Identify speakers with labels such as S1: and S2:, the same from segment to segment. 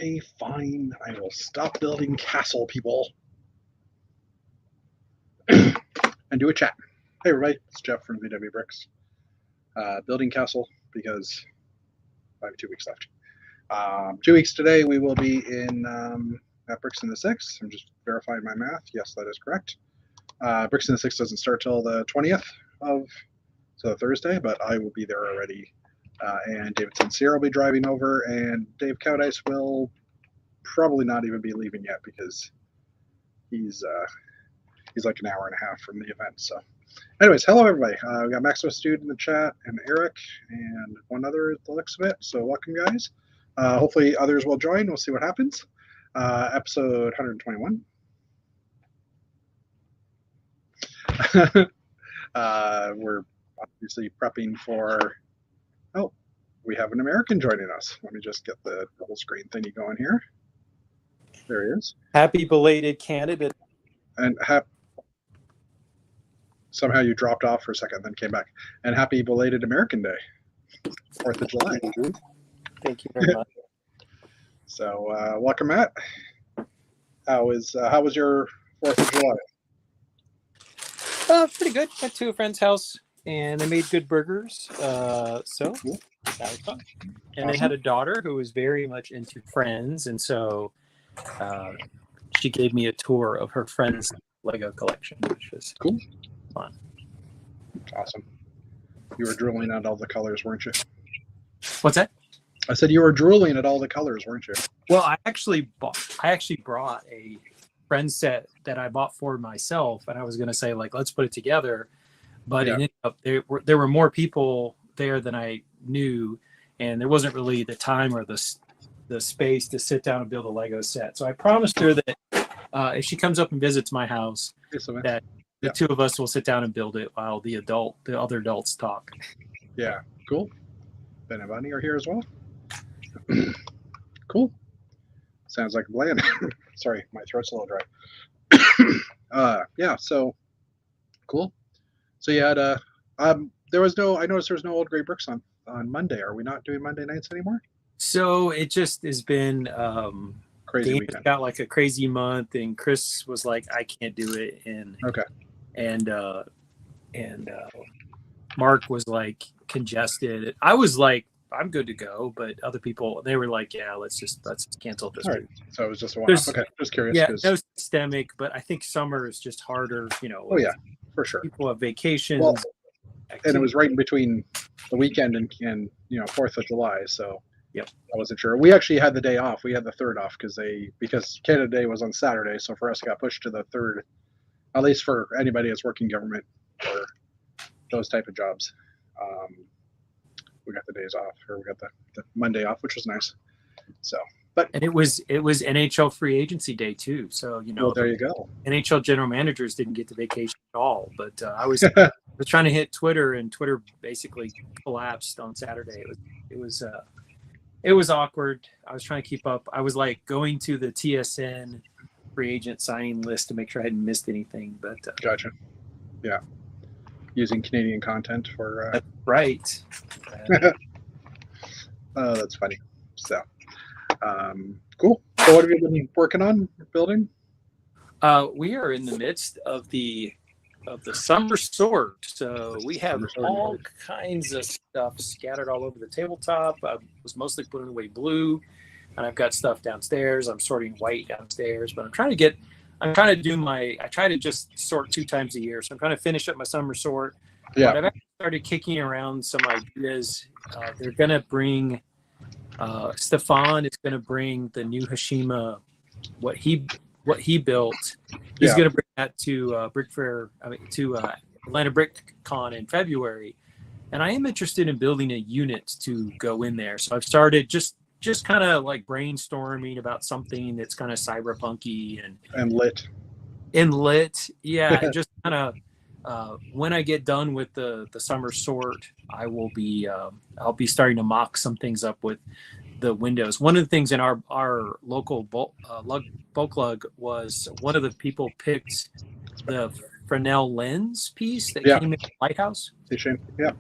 S1: Okay, fine. I will stop building castle, people. And do a chat. Hey, everybody. It's Jeff from VW Bricks. Building castle because I have 2 weeks left. 2 weeks today, we will be in at Bricks in the Six. I'm just verifying my math. Yes, that is correct. Bricks in the Six doesn't start till the 20th of Thursday, but I will be there already. And David Sincere will be driving over, and Dave Cowdice will probably not even be leaving yet because he's like an hour and a half from the event. So, anyways, hello everybody. We got Maximus Dude in the chat, and Eric, and one other at the looks of it. So, welcome, guys. Hopefully, others will join. We'll see what happens. Episode 121. We're obviously prepping for. Oh, we have an American joining us. Let me just get the double screen thingy going here. There he is.
S2: Happy belated candidate.
S1: And somehow you dropped off for a second, then came back. And happy belated American Day, 4th of July.
S2: Thank you very much.
S1: So, welcome, Matt. How was your 4th of July?
S2: Pretty good. Went to a friend's house and they made good burgers. So
S1: Cool.
S2: that was fun. And
S1: Awesome.
S2: They had a daughter who was very much into Friends, and so she gave me a tour of her friend's Lego collection, which was
S1: Cool.
S2: fun.
S1: Awesome. You were drooling at all the colors, weren't you?
S2: What's that?
S1: I said you were drooling at all the colors, weren't you?
S2: Well, I actually brought a friend set that I bought for myself, and I was going to say, like, let's put it together, but
S1: Yeah.
S2: it ended up there were more people there than I knew, and there wasn't really the time or the space to sit down and build a Lego set. So I promised her that if she comes up and visits my house, that the two of us will sit down and build it while the other adults talk.
S1: Yeah, cool. Ben and Bunny are here as well. Cool. Sounds like a plan. Sorry, my throat's a little dry. Yeah, so cool. So you had I noticed there was no Old Gray Bricks on Monday. Are we not doing Monday nights anymore?
S2: So it just has been
S1: Crazy
S2: Dana's
S1: weekend.
S2: got like a crazy month, and Chris was like, I can't do it, and
S1: Okay.
S2: and Mark was like congested. I was like, I'm good to go, but other people, they were like, yeah, let's cancel this.
S1: All right. So it was just a one.
S2: There's-
S1: Okay, just curious.
S2: Yeah,
S1: 'cause-
S2: no systemic, but I think summer is just harder.
S1: Oh yeah, for sure.
S2: People have vacations.
S1: Well, and it was right in between the weekend and 4th of July, so
S2: Yep.
S1: I wasn't sure. We actually had the day off. We had the 3rd off because Canada Day was on Saturday, so for us it got pushed to the 3rd, at least for anybody that's working government or those type of jobs. We got the days off, or we got the Monday off, which was nice. So, but
S2: And it was NHL free agency day too. So
S1: well, there you go.
S2: NHL general managers didn't get the vacation at all. But I was trying to hit Twitter, and Twitter basically collapsed on Saturday. It was awkward. I was trying to keep up. I was like going to the TSN free agent signing list to make sure I hadn't missed anything. But
S1: Gotcha. Yeah, using Canadian content for.
S2: that's right.
S1: Oh, that's funny. So, cool. So, what have you been working on building?
S2: We are in the midst of the summer sort. So we have all kinds of stuff scattered all over the tabletop. I was mostly putting away blue, and I've got stuff downstairs. I'm sorting white downstairs, but I try to just sort 2 times a year. So I'm trying to finish up my summer sort.
S1: Yeah.
S2: But I've actually started kicking around some ideas. They're going to bring, Stefan is going to bring the new Hashima, what he built. He's going to bring that to Brick Fair, to Atlanta Brick Con in February. And I am interested in building a unit to go in there. So I've started just kind of like brainstorming about something that's kind of cyberpunky
S1: And lit.
S2: Yeah, and just kind of when I get done with the summer sort, I'll be starting to mock some things up with the windows. One of the things in our local bulk lug was one of the people picked the Fresnel lens piece that came in the lighthouse.
S1: Hey, Shane. Yeah.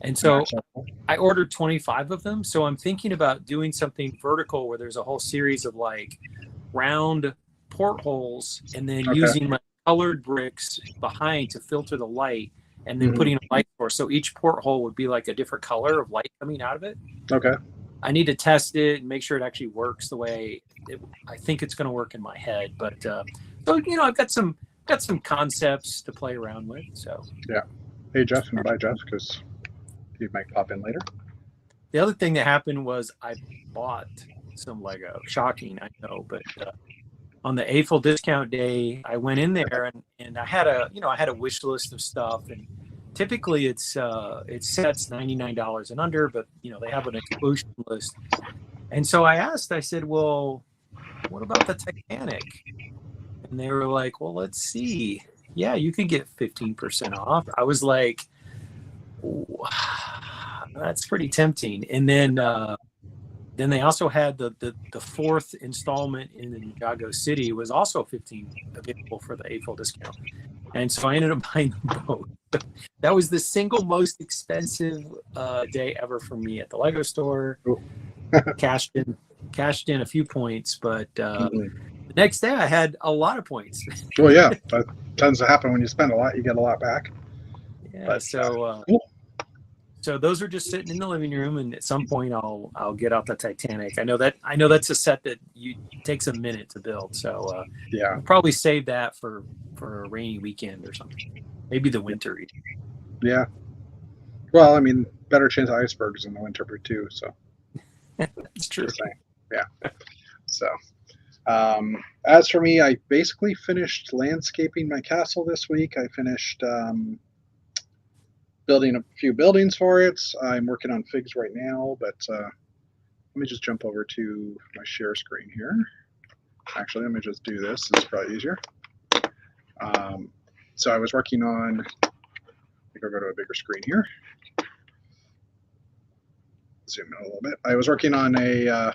S2: And so I ordered 25 of them. So I'm thinking about doing something vertical where there's a whole series of like round portholes and then
S1: Okay.
S2: using like colored bricks behind to filter the light and then
S1: Mhm.
S2: putting a light source. So each porthole would be like a different color of light coming out of it.
S1: Okay.
S2: I need to test it and make sure it actually works the way I think it's going to work in my head. But so I've got some concepts to play around with. So
S1: yeah. Hey, Jeff, and bye, Jeff, because he might pop in later.
S2: the other thing that happened was I bought some Lego. Shocking, I know, but on the April discount day, I went in there and I had a wish list of stuff, and typically it sets $99 and under, but they have an exclusion list. And so I said, well, what about the Titanic? And they were like, well, let's see. Yeah, you can get 15% off. I was like, that's pretty tempting. And then they also had the fourth installment in Ninjago City was also 15 available for the April discount. And so I ended up buying them both. That was the single most expensive day ever for me at the Lego store. cashed in a few points, but the next day I had a lot of points.
S1: Well, yeah, that tends to happen when you spend a lot. You get a lot back.
S2: Yeah,
S1: But,
S2: so
S1: cool.
S2: So those are just sitting in the living room, and at some point I'll get out the Titanic. I know that's a set that takes a minute to build, so
S1: Yeah.
S2: I'll probably save that for a rainy weekend or something. Maybe the winter.
S1: Yeah. Well, I mean, better chance of icebergs in the winter too. So
S2: That's true.
S1: just saying. Yeah. So, as for me, I basically finished landscaping my castle this week. I finished building a few buildings for it. I'm working on figs right now, but let me just jump over to my share screen here. Actually, let me just do this. It's probably easier. So I was working on, I think I'll go to a bigger screen here. Zoom in a little bit. I was working on a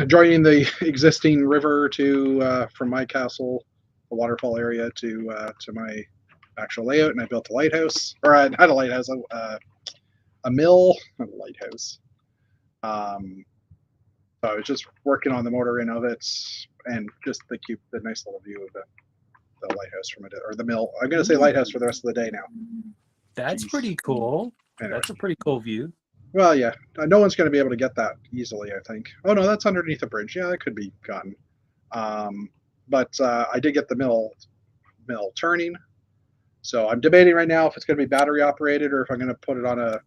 S1: joining the existing river to from my castle, the waterfall area, to my actual layout, and I built a lighthouse, or not a lighthouse, a mill, not a lighthouse. So I was just working on the motor in of it, and just the nice little view of the lighthouse from it, or the mill. I'm going to say lighthouse for the rest of the day now.
S2: That's pretty cool.
S1: Anyway.
S2: That's a pretty cool view.
S1: Well, yeah, no one's going to be able to get that easily, I think. Oh no, that's underneath a bridge. Yeah, that could be gotten. But I did get the mill turning. So I'm debating right now if it's going to be battery operated or if I'm going to put it on a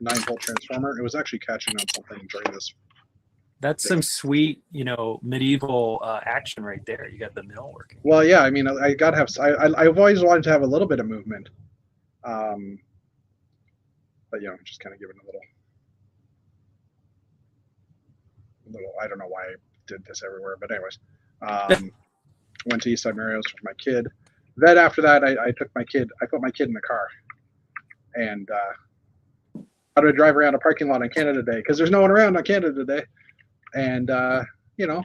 S1: 9-volt transformer. It was actually catching on something during this.
S2: That's some sweet, medieval action right there. You got the mill working.
S1: Well, yeah, I mean, I got to have. I've always wanted to have a little bit of movement, but just kind of giving a little. I don't know why I did this everywhere, but anyways, went to Eastside Mario's with my kid. Then after that, I put my kid in the car, and how do I drive around a parking lot on Canada Day? Because there's no one around on Canada Day, and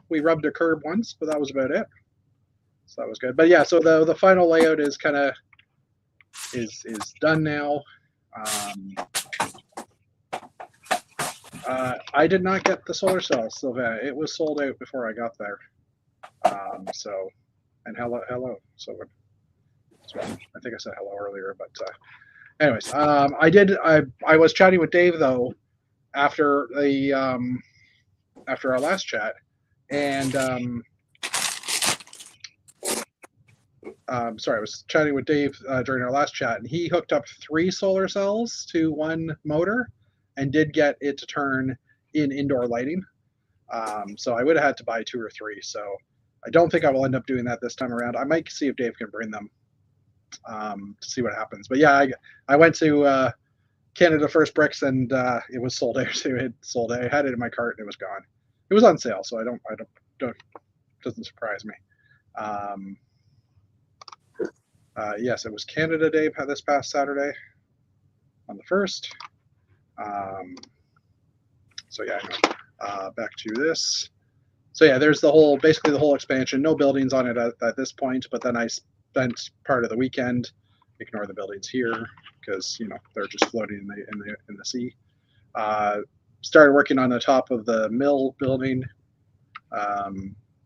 S1: we rubbed a curb once, but that was about it. So that was good. But yeah, so the final layout is kind of is done now. I did not get the solar cells, Sylvain. It was sold out before I got there. And hello. So I think I said hello earlier, but anyways, I was chatting with Dave though after our last chat, and sorry, I was chatting with Dave during our last chat, and he hooked up 3 solar cells to one motor and did get it to turn in indoor lighting. So I would have had to buy 2 or 3. So I don't think I will end up doing that this time around. I might see if Dave can bring them to see what happens. But yeah, I went to Canada First Bricks, and it was sold out too. It sold out. I had it in my cart and it was gone. It was on sale, so I don't doesn't surprise me. Yes, it was Canada Day this past Saturday on the 1st. So yeah, back to this. So yeah, there's basically the whole expansion. No buildings on it at this point, but then I spent part of the weekend ignore the buildings here because they're just floating in the sea. Started working on the top of the mill building.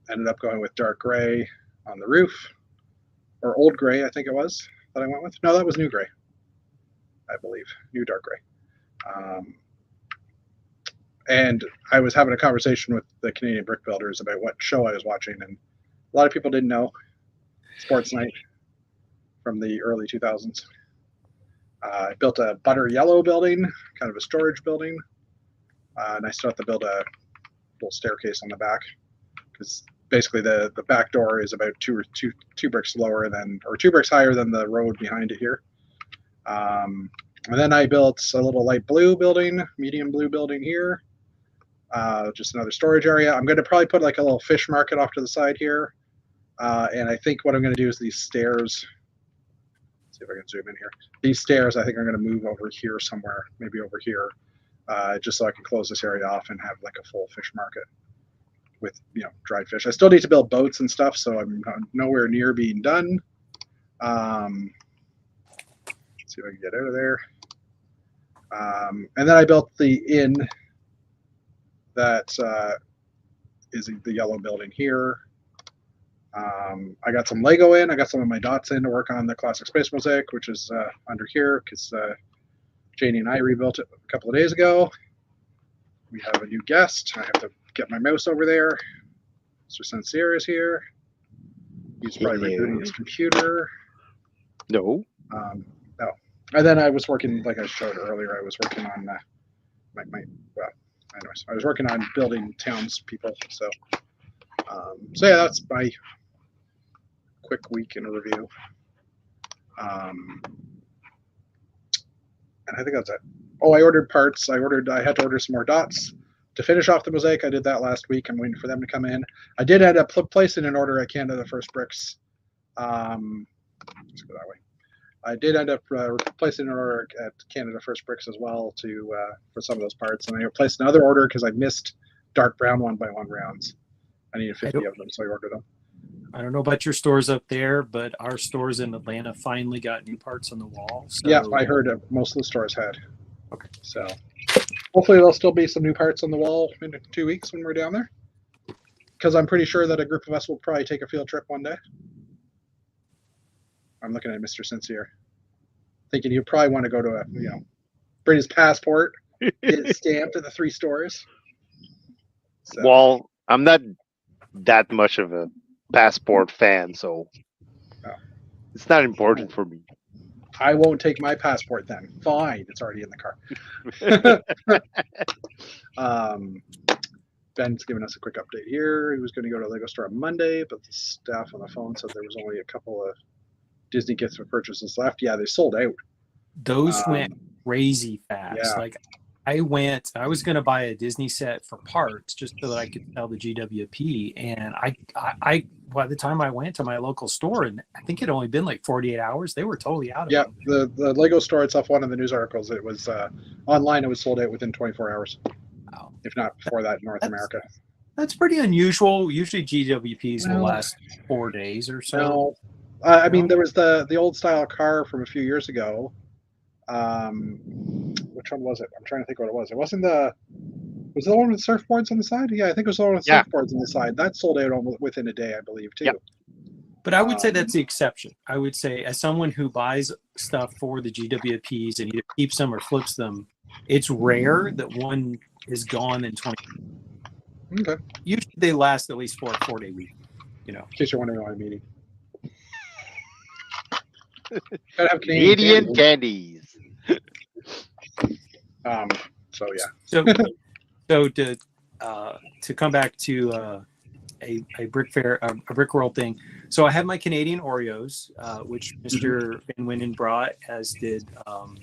S1: Ended up going with dark gray on the roof, or old gray, I think it was that I went with. No, that was new gray, I believe, new dark gray. And I was having a conversation with the Canadian Brick Builders about what show I was watching, and a lot of people didn't know Sports Night from the early 2000s. I built a butter yellow building, kind of a storage building, and I still have to build a little staircase on the back because basically the back door is about two bricks lower than, or 2 bricks higher than the road behind it here. And then I built a little light blue building, medium blue building here. Just another storage area. I'm going to probably put like a little fish market off to the side here. And I think what I'm going to do is these stairs. Let's see if I can zoom in here. These stairs I think I'm going to move over here somewhere, maybe over here, just so I can close this area off and have like a full fish market with dried fish. I still need to build boats and stuff, so I'm nowhere near being done. Let's see if I can get out of there. And then I built the inn that is the yellow building here. I got some Lego in. I got some of my dots in to work on the Classic Space Mosaic, which is under here because Janie and I rebuilt it a couple of days ago. We have a new guest. I have to get my mouse over there. Mr. Sincere is here. He's probably rebooting his computer.
S3: No.
S1: No. And then I was working, like I showed earlier, I was working on anyways, I was working on building townspeople. So yeah, that's my quick week in a review. And I think that's it. Oh, I ordered parts. I had to order some more dots to finish off the mosaic. I did that last week. I'm waiting for them to come in. I did end up placing an order at Canada First Bricks. Let's go that way. I did end up placing an order at Canada First Bricks as well for some of those parts. And I placed another order because I missed dark brown 1x1 rounds. I needed 50 of them, so I ordered them.
S2: I don't know about your stores up there, but our stores in Atlanta finally got new parts on the wall. So...
S1: Yeah, I heard most of the stores had.
S2: Okay.
S1: So hopefully there'll still be some new parts on the wall in 2 weeks when we're down there. Because I'm pretty sure that a group of us will probably take a field trip one day. I'm looking at Mr. Sincere, thinking he'd probably want to go to bring his passport, get it stamped at the 3 stores. So.
S3: Well, I'm not that much of a passport fan, so it's not important for me.
S1: I won't take my passport then. Fine, it's already in the car. Ben's giving us a quick update here. He was going to go to Lego store on Monday, but the staff on the phone said there was only a couple of Disney gifts for purchases left. Yeah, they sold out.
S2: Those went crazy fast.
S1: Yeah.
S2: Like I was going to buy a Disney set for parts just so that I could sell the GWP. And I by the time I went to my local store, and I think it only been like 48 hours, they were totally out of
S1: Yeah,
S2: them.
S1: the Lego store itself, one of the news articles, it was online, it was sold out within 24 hours.
S2: Wow.
S1: If not before that in North America.
S2: That's pretty unusual. Usually GWPs will last 4 days or so.
S1: No. I mean, there was the old style car from a few years ago. Which one was it? I'm trying to think what it was. It wasn't was it the one with surfboards on the side? Yeah, I think it was the one with surfboards on the side. That sold out almost within a day, I believe, too.
S3: Yep.
S2: But I would say that's the exception. I would say as someone who buys stuff for the GWPs and either keeps them or flips them, it's rare that one is gone in 20.
S1: Okay.
S2: Usually they last at least 4 day week.
S1: In case you're wondering why I'm eating. Gotta have
S3: Canadian candies.
S1: So yeah.
S2: So to come back to a brick fair, a brick world thing. So I have my Canadian Oreos, which Mr. Van Winden brought, as did I'm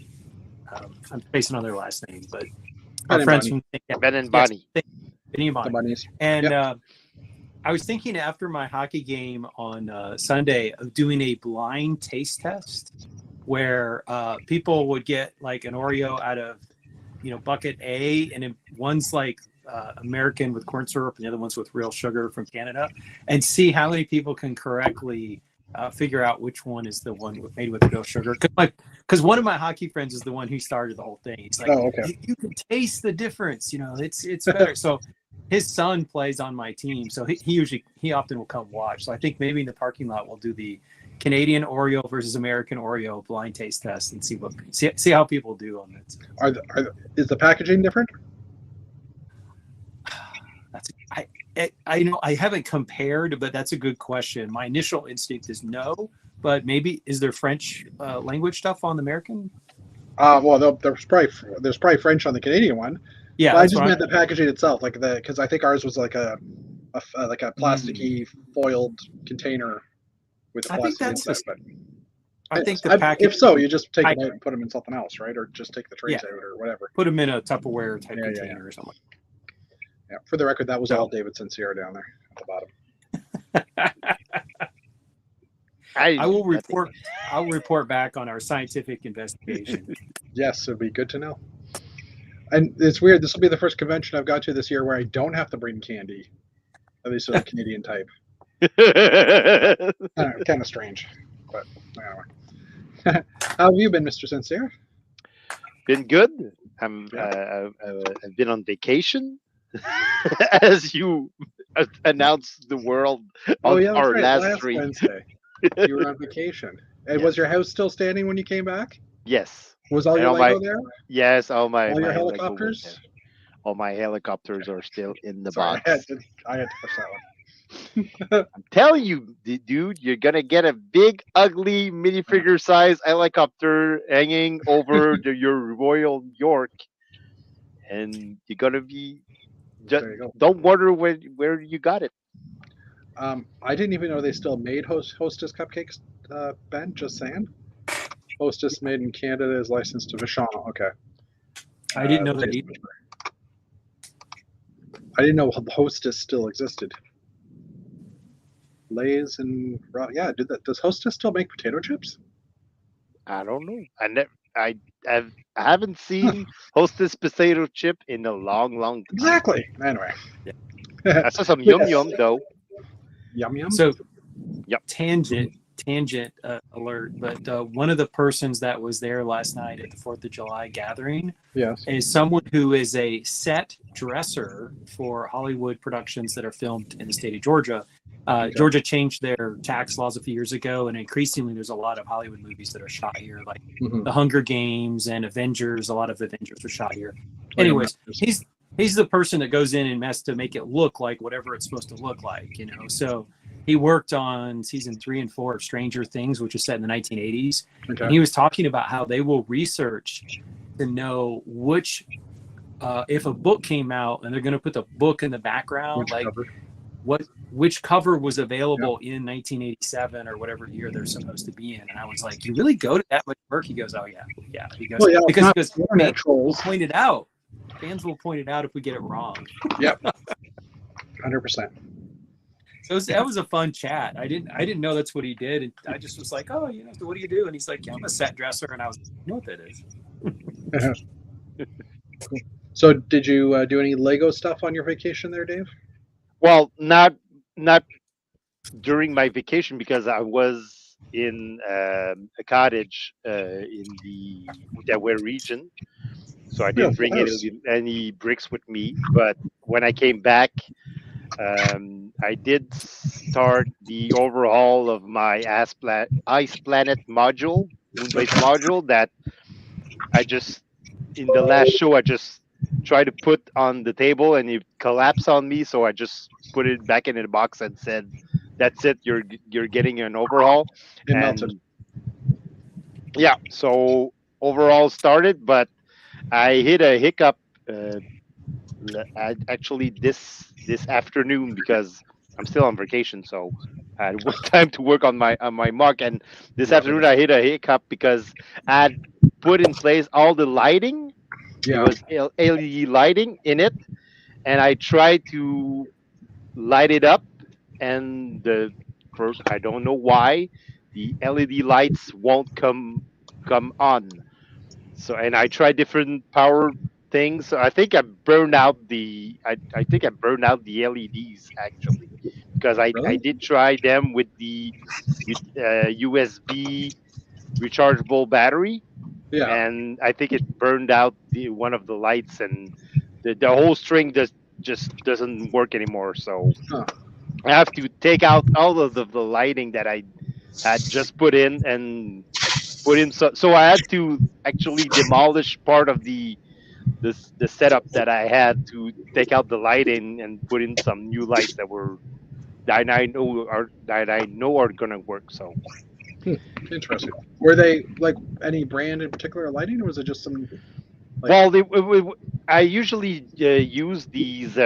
S2: spacing on their last name, but our friends from
S3: Ben and Bonnie.
S2: Benny and Bonnie.
S1: The bunnies.
S2: And I was thinking after my hockey game on Sunday of doing a blind taste test where people would get like an Oreo out of bucket A, and one's like American with corn syrup and the other one's with real sugar from Canada, and see how many people can correctly figure out which one is the one made with real sugar. Because one of my hockey friends is the one who started the whole thing. He's like,
S1: Oh, okay.
S2: you can taste the difference. You know, it's better. So his son plays on my team, so he often will come watch. So I think maybe in the parking lot we'll do the Canadian Oreo versus American Oreo blind taste test and see how people do on it.
S1: Is the packaging different?
S2: I know I haven't compared, but that's a good question. My initial instinct is no, but maybe is there French language stuff on the American?
S1: Well, there's probably French on the Canadian one.
S2: Yeah,
S1: But I just meant the packaging itself, because I think ours was like a plasticky foiled container with a
S2: I think
S1: plastic
S2: that's
S1: inside.
S2: I think the package.
S1: If so, you just take them out and put them in something else, right? Or just take the trays
S2: Yeah.
S1: out or whatever.
S2: Put them in a Tupperware type
S1: Yeah,
S2: container or something.
S1: Yeah. For the record, that was
S2: So-
S1: all David Sincere down there at the bottom.
S2: I will report. I'll report back on our scientific investigation.
S1: Yes, it'd be good to know. And it's weird. This will be the first convention I've got to this year where I don't have to bring candy, at least of the Canadian type. Kind of strange, but anyway. How have you been, Mr. Sincere?
S3: Been good. I've been on vacation, as you announced the world on
S1: That's
S3: our
S1: right.
S3: last stream.
S1: Wednesday. You were on vacation. And
S3: Yes.
S1: was your house still standing when you came back?
S3: Yes,
S1: Was all
S3: And
S1: your
S3: all my-
S1: Lego there?
S3: yes. All my
S1: All your
S3: my Lego was
S1: helicopters?
S3: there. All my helicopters are still in the
S1: Sorry,
S3: box.
S1: I had to push that one.
S3: I'm telling you, dude, you're gonna get a big, ugly minifigure size helicopter hanging over your Royal York, and you're gonna be.
S1: There you go.
S3: Don't wonder where you got it.
S1: I didn't even know they still made Hostess cupcakes, Ben. Just saying. Hostess made in Canada is licensed to Vachon. Okay.
S2: I didn't know that either.
S1: I didn't know Hostess still existed. Lay's and does Hostess still make potato chips?
S3: I don't know. I haven't seen Hostess potato chip in a long time.
S1: Exactly. Anyway.
S3: I saw some yum yum though.
S1: Yum yum.
S2: So,
S3: Yep.
S2: tangent alert. But one of the persons that was there last night at the 4th of July gathering
S1: Yes.
S2: is someone who is a set dresser for Hollywood productions that are filmed in the state of Georgia. Georgia changed their tax laws a few years ago, and increasingly there's a lot of Hollywood movies that are shot here, like
S1: Mhm.
S2: The Hunger Games and Avengers. A lot of Avengers were shot here. Anyways, he's the person that goes in and has to make it look like whatever it's supposed to look like, you know. So he worked on season 3 and 4 of Stranger Things, which was set in the 1980s.
S1: Okay.
S2: And he was talking about how they will research to know which, if a book came out and they're going to put the book in the background,
S1: Which
S2: like
S1: cover?
S2: which cover was available in 1987 or whatever year they're supposed to be in. And I was like, you really go to that much work? He goes, oh yeah. He goes,
S1: Well, yeah,
S2: because
S1: not
S2: fans
S1: internet
S2: will
S1: trolls.
S2: point it out. Fans will point it out if we get it wrong.
S1: 100%.
S2: So that was a fun chat. I didn't know that's what he did, and I just was like, oh, you know, so what do you do? And he's like, yeah, I'm a set dresser, and I was like, you know what that is?
S1: So, did you do any Lego stuff on your vacation there, Dave?
S3: Well, not during my vacation because I was in a cottage in the Outaouais region, so I didn't bring any bricks with me. But when I came back, I did start the overhaul of my Ice Planet module, moon-based module that I just in the last show I just tried to put on the table and it collapsed on me, so I just put it back in the box and said, "That's it. You're getting an overhaul."
S1: It melted.
S3: Yeah, so overall started, but I hit a hiccup actually this afternoon because I'm still on vacation, so I had time to work on my mark. And this afternoon I hit a hiccup because I had put in place all the lighting.
S1: Yeah.
S3: It was LED lighting in it, and I tried to light it up, and first I don't know why the LED lights won't come on. So, and I tried different power things. So I think I burned out the I think I burned out the LEDs actually because I
S1: Really?
S3: did try them with the USB rechargeable battery,
S1: Yeah.
S3: and I think it burned out the one of the lights, and the whole string just doesn't work anymore. So
S1: Huh.
S3: I have to take out all of the lighting that I had just put in and put in. So I had to actually demolish part of the setup that I had to take out the lighting and put in some new lights that I know are gonna work. So
S1: Interesting. Were they like any brand in particular lighting, or was it just some? Like-
S3: well, I usually use these.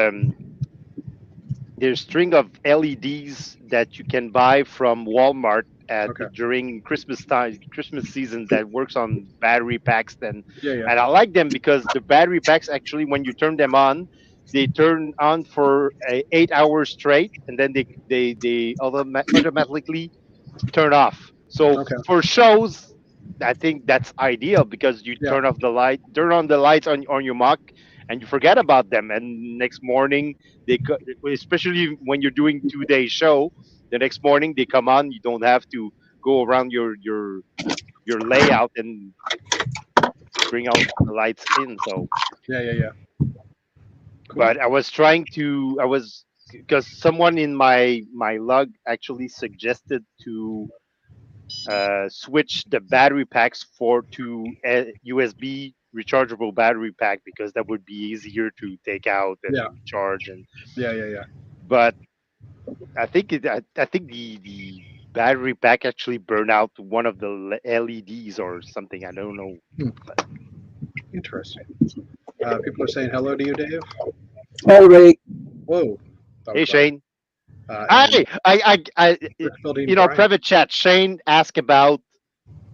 S3: There's string of LEDs that you can buy from Walmart
S1: Okay.
S3: during Christmas time, Christmas season that works on battery packs.
S1: Yeah, yeah.
S3: And I like them because the battery packs actually, when you turn them on, they turn on for 8 hours straight, and then they automatically turn off. So
S1: Okay.
S3: for shows, I think that's ideal because you
S1: Yeah.
S3: turn on the lights on your Mac, and you forget about them. And next morning especially when you're doing 2 day show, the next morning they come on. You don't have to go around your layout and bring out the lights in. So,
S1: Yeah, yeah, yeah. Cool.
S3: but I was because someone in my log actually suggested to switch the battery packs to a USB rechargeable battery pack because that would be easier to take out and
S1: Yeah.
S3: charge. And
S1: Yeah, yeah, yeah.
S3: but I think the battery pack actually burned out one of the LEDs or something. I don't know.
S1: Interesting. People are saying hello to you, Dave.
S4: Hey, Ray.
S1: Whoa. That
S3: Hey
S1: was loud.
S3: Shane.
S1: And
S3: I
S1: Brick building
S3: in our
S1: Brian.
S3: private chat, Shane asked about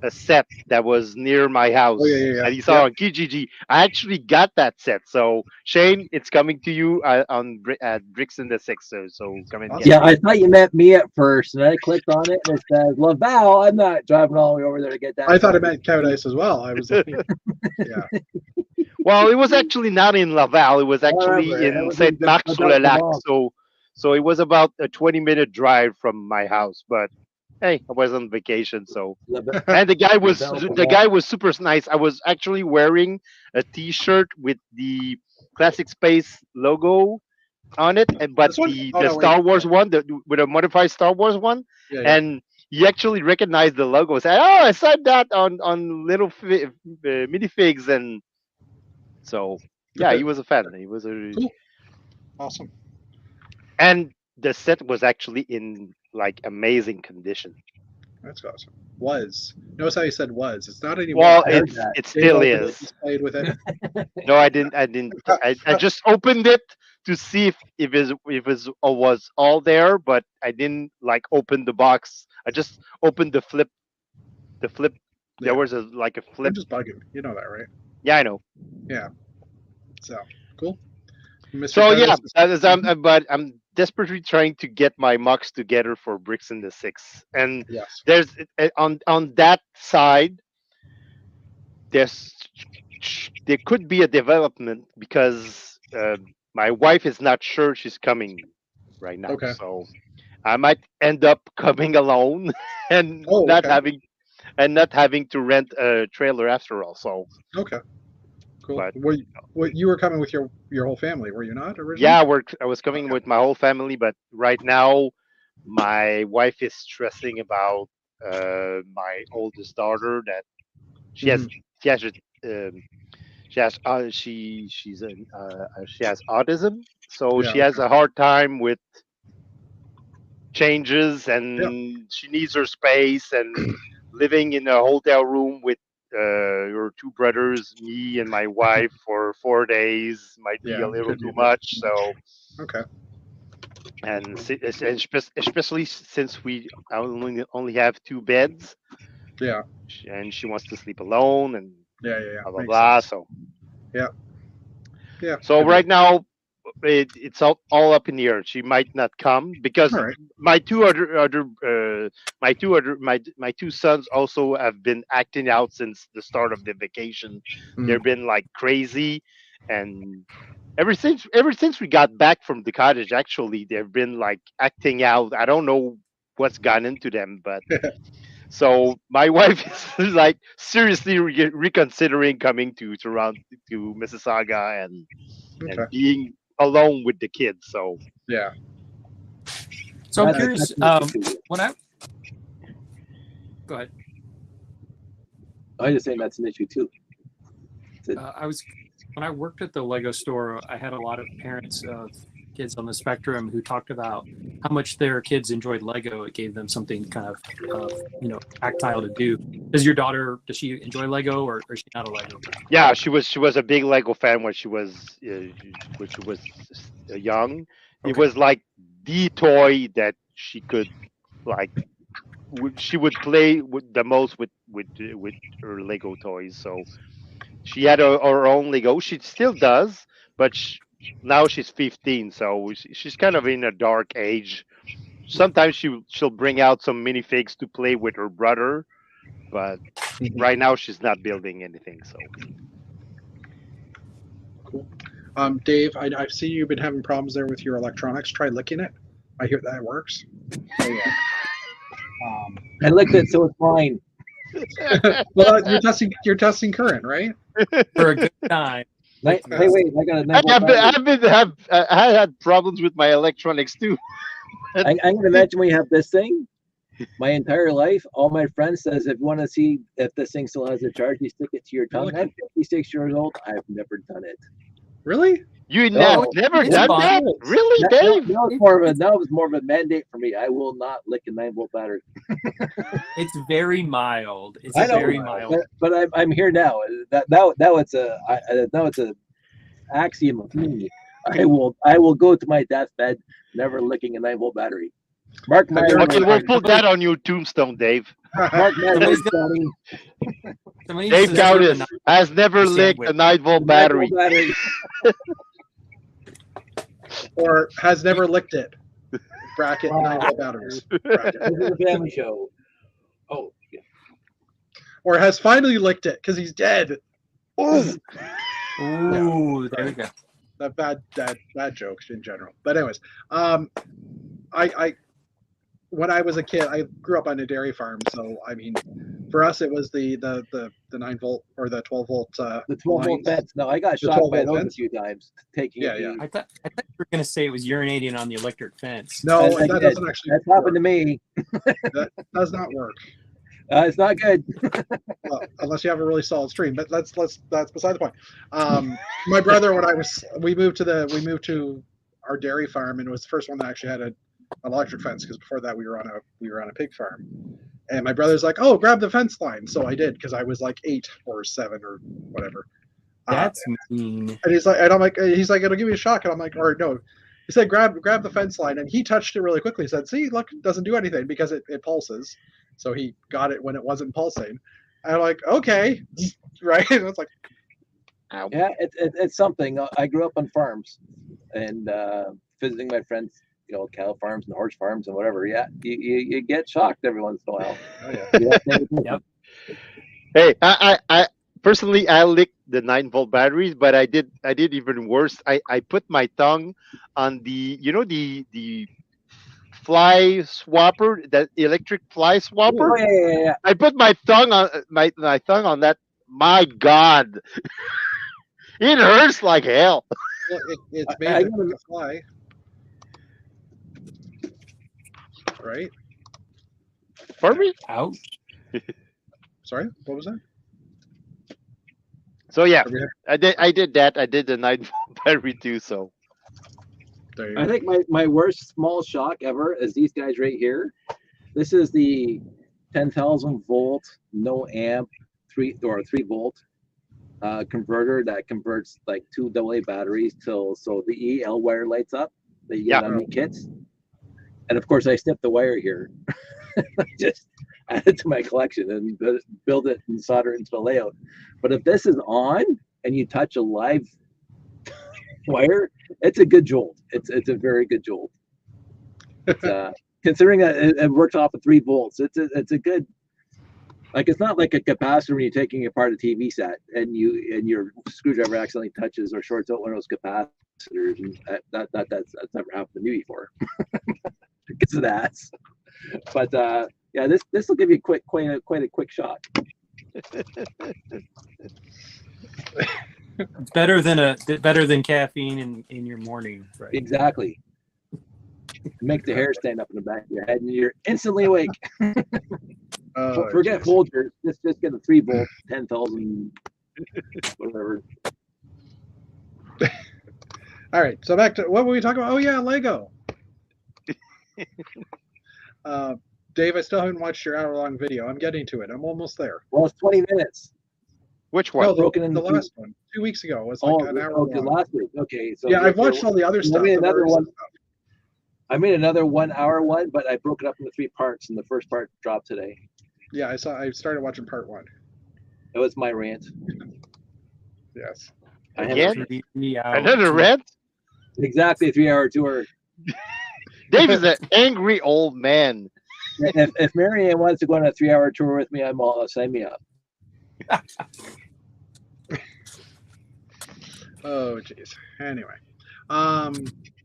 S3: a set that was near my house
S1: Oh, yeah, yeah, yeah.
S3: that he saw on Kijiji. I actually got that set. So Shane, it's coming to you at Bricks in the Six. So come and
S1: Awesome.
S3: get
S4: Yeah,
S3: it.
S4: I thought you meant me at first, and I clicked on it, and it says Laval. I'm not driving all the way over there to get that.
S1: I thought it meant Cowdice as well. I was like, yeah.
S3: Well, it was actually not in Laval. It was actually
S4: Whatever. It
S3: in
S4: was
S3: Saint Marc sur le Lac.
S4: Laval.
S3: So it was about a 20-minute drive from my house. But hey, I was on vacation, so and the guy was super nice. I was actually wearing a T-shirt with the Classic Space logo on it, but
S1: This one?
S3: the
S1: Oh, no,
S3: Star
S1: wait.
S3: Wars one, with a modified Star Wars one,
S1: Yeah, yeah.
S3: and he actually recognized the logo. Said, "Oh, I saw that on little minifigs," and so yeah,
S1: Okay.
S3: he was a fan. He was
S1: Cool. Awesome.
S3: and the set was actually in like amazing condition.
S1: That's awesome. Was. Notice how you said was. It's not anymore.
S3: Well,
S4: I heard
S3: it
S4: that.
S3: it
S1: Dave
S3: still
S1: opened it,
S3: is.
S1: he's played with it.
S3: No, I didn't. I just opened it to see if it was all there, but I didn't like open the box. I just opened the flip. The flip.
S1: Yeah.
S3: There was a flip.
S1: I'm just bugging. You know that, right?
S3: Yeah, I know.
S1: So cool. Mr.
S3: So yeah,
S1: Cowdice is-
S3: that is, but I'm desperately trying to get my mocks together for Bricks in the Six, and
S1: Yes.
S3: there's on that side. There could be a development because my wife is not sure she's coming right now.
S1: Okay.
S3: So I might end up coming alone and
S1: Oh,
S3: not
S1: okay.
S3: having to rent a trailer after all. So
S1: Okay. Cool.
S3: But-
S1: You were coming with your whole family, were you not originally?
S3: yeah, I was coming
S1: Okay.
S3: with my whole family, but right now my wife is stressing about my oldest daughter that she has she has she has autism, so
S1: Yeah,
S3: she has a hard time with changes, and she needs her space. And living in a hotel room with your two brothers, me, and my wife for 4 days might be
S1: Yeah,
S3: a little
S1: could be
S3: too
S1: a bit.
S3: much. So,
S1: Okay.
S3: and especially since we only have two beds,
S1: Yeah.
S3: and she wants to sleep alone, and
S1: Yeah. Yeah. Yeah.
S3: blah blah
S1: Makes
S3: blah.
S1: sense.
S3: So.
S1: Yeah. Yeah.
S3: So
S1: could be.
S3: right now, it's all up in the air. She might not come because
S1: All right.
S3: my two sons also have been acting out since the start of the vacation.
S1: Mm.
S3: They've been like crazy, and ever since we got back from the cottage, actually, they've been like acting out. I don't know what's gone into them, but so my wife is like seriously reconsidering coming to Toronto, to Mississauga, and
S1: Okay.
S3: being alone with the kids. So
S1: Yeah.
S2: So I'm
S4: That's-
S2: curious.
S4: that's an issue.
S2: When I go ahead.
S4: I was just saying that's an issue too.
S2: I was when I worked at the Lego store. I had a lot of parents of kids on the spectrum who talked about how much their kids enjoyed Lego. It gave them something kind of tactile to do. Does she enjoy Lego, or is she not a Lego person?
S3: yeah, she was a big Lego fan when she was young. It
S2: Okay.
S3: was like the toy that she could like. She would play with the most with her Lego toys. So she had her own Lego. She still does, but now she's 15, so she's kind of in a dark age. Sometimes she'll bring out some minifigs to play with her brother, but right now she's not building anything. So
S1: Cool. Dave, I see you've been having problems there with your electronics. Try licking it. I hear that works. So, yeah.
S4: I licked it, so it's fine.
S1: Well, you're testing current, right?
S2: For a good time.
S4: Wait, I got a
S3: I had problems with my electronics too.
S4: I can imagine when you have this thing. My entire life, all my friends says if you want to see if this thing still has a charge, you stick it to your tongue.
S1: Really?
S4: I'm 56 years old. I've never done it.
S1: Really?
S3: You
S4: No,
S3: never
S2: it's
S3: done
S2: fun.
S3: that? Really, Dave?
S4: Now it's more of a mandate for me. I will not lick a 9-volt battery.
S2: It's very mild. It's
S4: I know,
S2: very mild.
S4: but I'm here now. Now it's a axiom of me. I will go to my deathbed never licking a 9-volt battery. Mark my
S1: Have you
S3: Okay,
S1: ever-
S3: we'll put that on your tombstone, Dave.
S4: Mark my
S2: Somebody's
S4: words, Johnny.
S2: Somebody
S3: Dave
S2: needs to serve
S3: Countess
S2: a
S3: has never licked a 9-volt battery.
S4: 9-volt battery.
S1: Or has never licked it? Bracket
S4: Wow.
S1: 9-volt batteries. Bracket.
S4: This is a family show. Oh, yeah.
S1: Or has finally licked it because he's dead.
S3: Ooh.
S2: Ooh, there we go.
S1: That bad jokes in general. But anyways, I when I was a kid, I grew up on a dairy farm, so I mean, for us it was the 9-volt or the 12-volt.
S4: The 12-volt
S1: lines.
S4: fence. No, I got
S1: The
S4: shot by
S1: 12-volt
S4: those a
S1: fence?
S4: few times taking
S1: Yeah,
S4: it.
S1: yeah.
S2: I thought you were gonna say it was urinating on the electric fence.
S1: No,
S4: I
S1: that
S4: did.
S1: doesn't actually.
S4: That's happened to me.
S1: That does not work.
S4: It's not good.
S1: Well, unless you have a really solid stream. But that's beside the point. My brother, when we moved to our dairy farm, and it was the first one that actually had an electric fence, because before that we were on a pig farm. And my brother's like, "Oh, grab the fence line." So I did, because I was like 8 or 7 or whatever.
S2: That's mean.
S1: And he's like, "It'll give you a shock." And I'm like, "Or no." He said, "Grab the fence line," and he touched it really quickly. He said, "See, look, it doesn't do anything because it pulses." So he got it when it wasn't pulsing. And I'm like, "Okay," right? And it's like, ow.
S4: Yeah, it's something. I grew up on farms and visiting my friends, cow farms and horse farms and whatever. Yeah, you get shocked every once in a while.
S1: Oh yeah.
S4: You have to pay attention.
S2: Yep.
S3: Hey, I personally I licked the 9-volt batteries, but I did even worse. I put my tongue on the the fly swapper, that electric fly swapper.
S4: Oh, yeah.
S3: I put my tongue on my tongue on that. My God, it hurts like hell.
S1: Well, it's
S4: I
S1: made
S4: gotta-
S1: to fly, right?
S3: For me.
S2: Ouch.
S1: Sorry, what was that?
S3: So yeah,
S1: Are we-
S3: I did that. I did the 9-volt battery too. So
S1: There you
S4: I
S1: go.
S4: think my worst small shock ever is these guys right here. This is the 10,000 volt, no amp, 3 volt converter that converts like 2 AA batteries so the EL wire lights up that you get
S3: Yeah.
S4: on the kits. And of course, I snipped the wire here. Just add it to my collection and build it and solder it into the layout. But if this is on and you touch a live wire, it's a good jolt. It's a very good jolt. It's, considering that it works off of 3 volts, it's a good Like it's not like a capacitor when you're taking apart a TV set and your screwdriver accidentally touches or shorts out one of those capacitors. And that's never happened to me before. Because of that. But yeah, this will give you quite a quick shot.
S2: It's better than caffeine in your morning, right?
S4: Exactly. Make the hair stand up in the back of your head, and you're instantly awake. Forget Folgers. Just get a 3-volt, 10,000, whatever.
S1: All right, so back to what were we talking about? Oh yeah, Lego. Dave, I still haven't watched your hour-long video. I'm getting to it. I'm almost there.
S4: Well, it's 20 minutes.
S3: Which one?
S1: No,
S4: broken
S1: the
S4: into
S1: last one, 2 weeks ago, was like an hour
S4: okay,
S1: long.
S4: last week. Okay, so
S1: Yeah, I've watched all the other stuff.
S4: I made
S1: the
S4: another
S1: Marissa
S4: one.
S1: stuff.
S4: I made another 1 hour one, but I broke it up into 3 parts, and the first part dropped today.
S1: Yeah, I started watching part 1.
S4: That was my rant.
S1: Yes.
S4: I
S3: Again?
S4: had
S2: 3 hours.
S3: Another rant?
S4: exactly a 3-hour tour.
S3: Dave is an angry old man.
S4: If Marianne wants to go on a 3-hour tour with me, I'm all sign me up.
S1: Oh jeez. Anyway,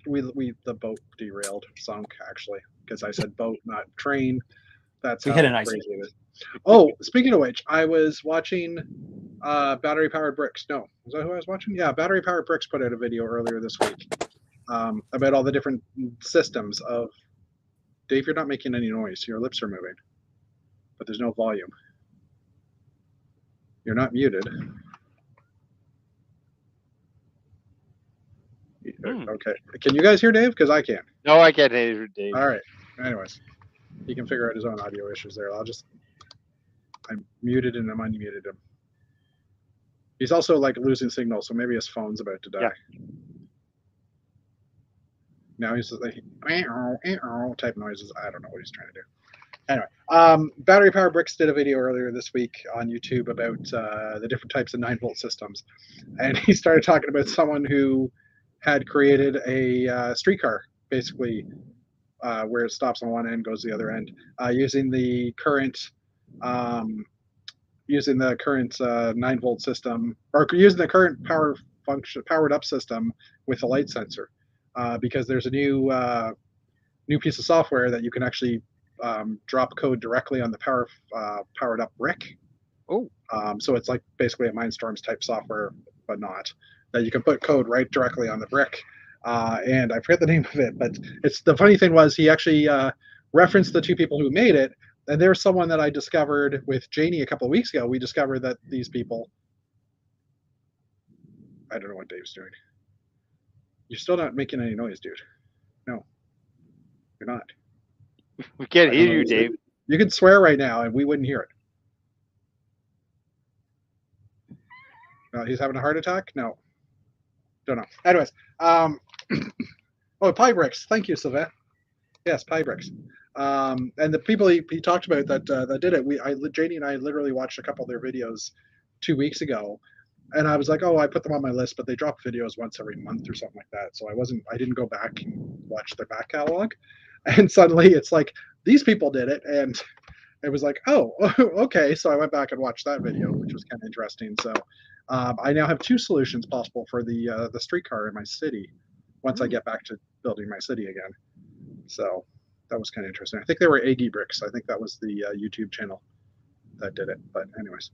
S1: we the boat derailed, sunk actually, because I said boat, not train. That's
S2: We
S1: how
S2: had an ice.
S1: crazy it is. Oh, speaking of which, I was watching Battery Powered Bricks. No, was that who I was watching? Yeah, Battery Powered Bricks put out a video earlier this week about all the different systems of. Dave, you're not making any noise. Your lips are moving, but there's no volume. You're not muted. Okay. Can you guys hear Dave? Because I can't.
S3: No, I can't hear Dave.
S1: All right. Anyways, he can figure out his own audio issues there. I'm muted and I'm unmuted him. He's also like losing signal, so maybe his phone's about to die.
S3: Yeah.
S1: Now he's just like type noises. I don't know what he's trying to do. Anyway, Battery Powered Bricks did a video earlier this week on YouTube about the different types of 9-volt systems, and he started talking about someone who had created a streetcar, basically, where it stops on one end, goes to the other end, using the current 9-volt system, or using the current powered up system with a light sensor, because there's a new piece of software that you can actually drop code directly on the powered up brick.
S3: Oh.
S1: So it's like basically a Mindstorms type software, but not. That you can put code right directly on the brick. And I forget the name of it, but the funny thing was he actually referenced the 2 people who made it. And there's someone that I discovered with Janie a couple of weeks ago. We discovered that these people, I don't know what Dave's doing. You're still not making any noise, dude. No, you're not.
S3: We can't hear you, Dave.
S1: You could swear right now and we wouldn't hear it. He's having a heart attack? No. Don't know. Anyways, oh, Pybricks. Thank you, Sylvain. Yes, Pybricks. And the people he talked about that did it, Janie and I literally watched a couple of their videos 2 weeks ago, and I was like, oh, I put them on my list, but they drop videos once every month or something like that. So I didn't go back and watch their back catalog. And suddenly it's like, these people did it, and it was like, oh, okay. So I went back and watched that video, which was kind of interesting. So I now have 2 solutions possible for the streetcar in my city once I get back to building my city again. So that was kind of interesting. I think they were Aggie Bricks. I think that was the YouTube channel that did it. But anyways,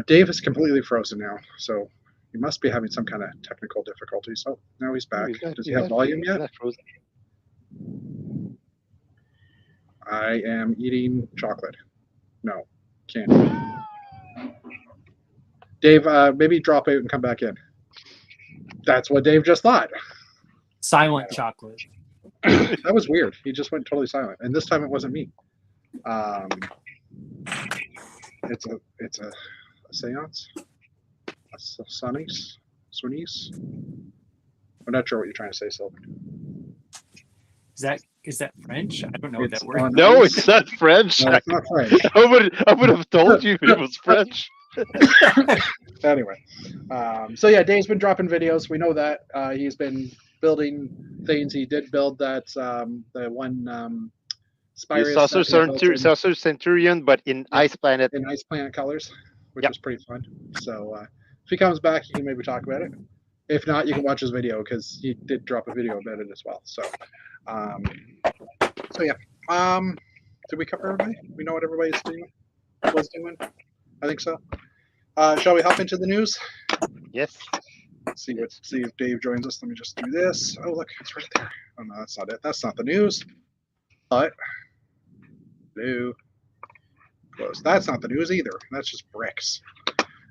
S1: Dave is completely frozen now, so he must be having some kind of technical difficulties. Oh, now he's back. Does he have volume yet? I am eating chocolate. No, candy. Dave, maybe drop out and come back in. That's what Dave just thought.
S2: Silent chocolate.
S1: That was weird. He just went totally silent, and this time it wasn't me. It's a seance, a sunnies. I'm not sure what you're trying to say, Sylvan.
S2: Is that French? I don't know what that word.
S1: on
S3: No,
S1: ice.
S3: it's not French.
S1: No, it's not French.
S3: I would have told you if it was French.
S1: Anyway, so yeah, Dave's been dropping videos. We know that he's been building things. He did build that the one Spyrius
S3: Saucer,
S1: that he built in-
S3: Saucer Centurion, but in
S1: Yeah.
S3: Ice Planet.
S1: in Ice Planet colors, which
S3: Yep.
S1: was pretty fun. So if he comes back, you can maybe talk about it. If not, you can watch his video because he did drop a video about it as well. So, yeah. Did we cover everybody? We know what everybody's doing. Was doing. I think so. Shall we hop into the news?
S3: Yes.
S1: See if Dave joins us. Let me just do this. Oh, look, it's right there. Oh no, that's not it. That's not the news. But no. Close. That's not the news either. That's just bricks.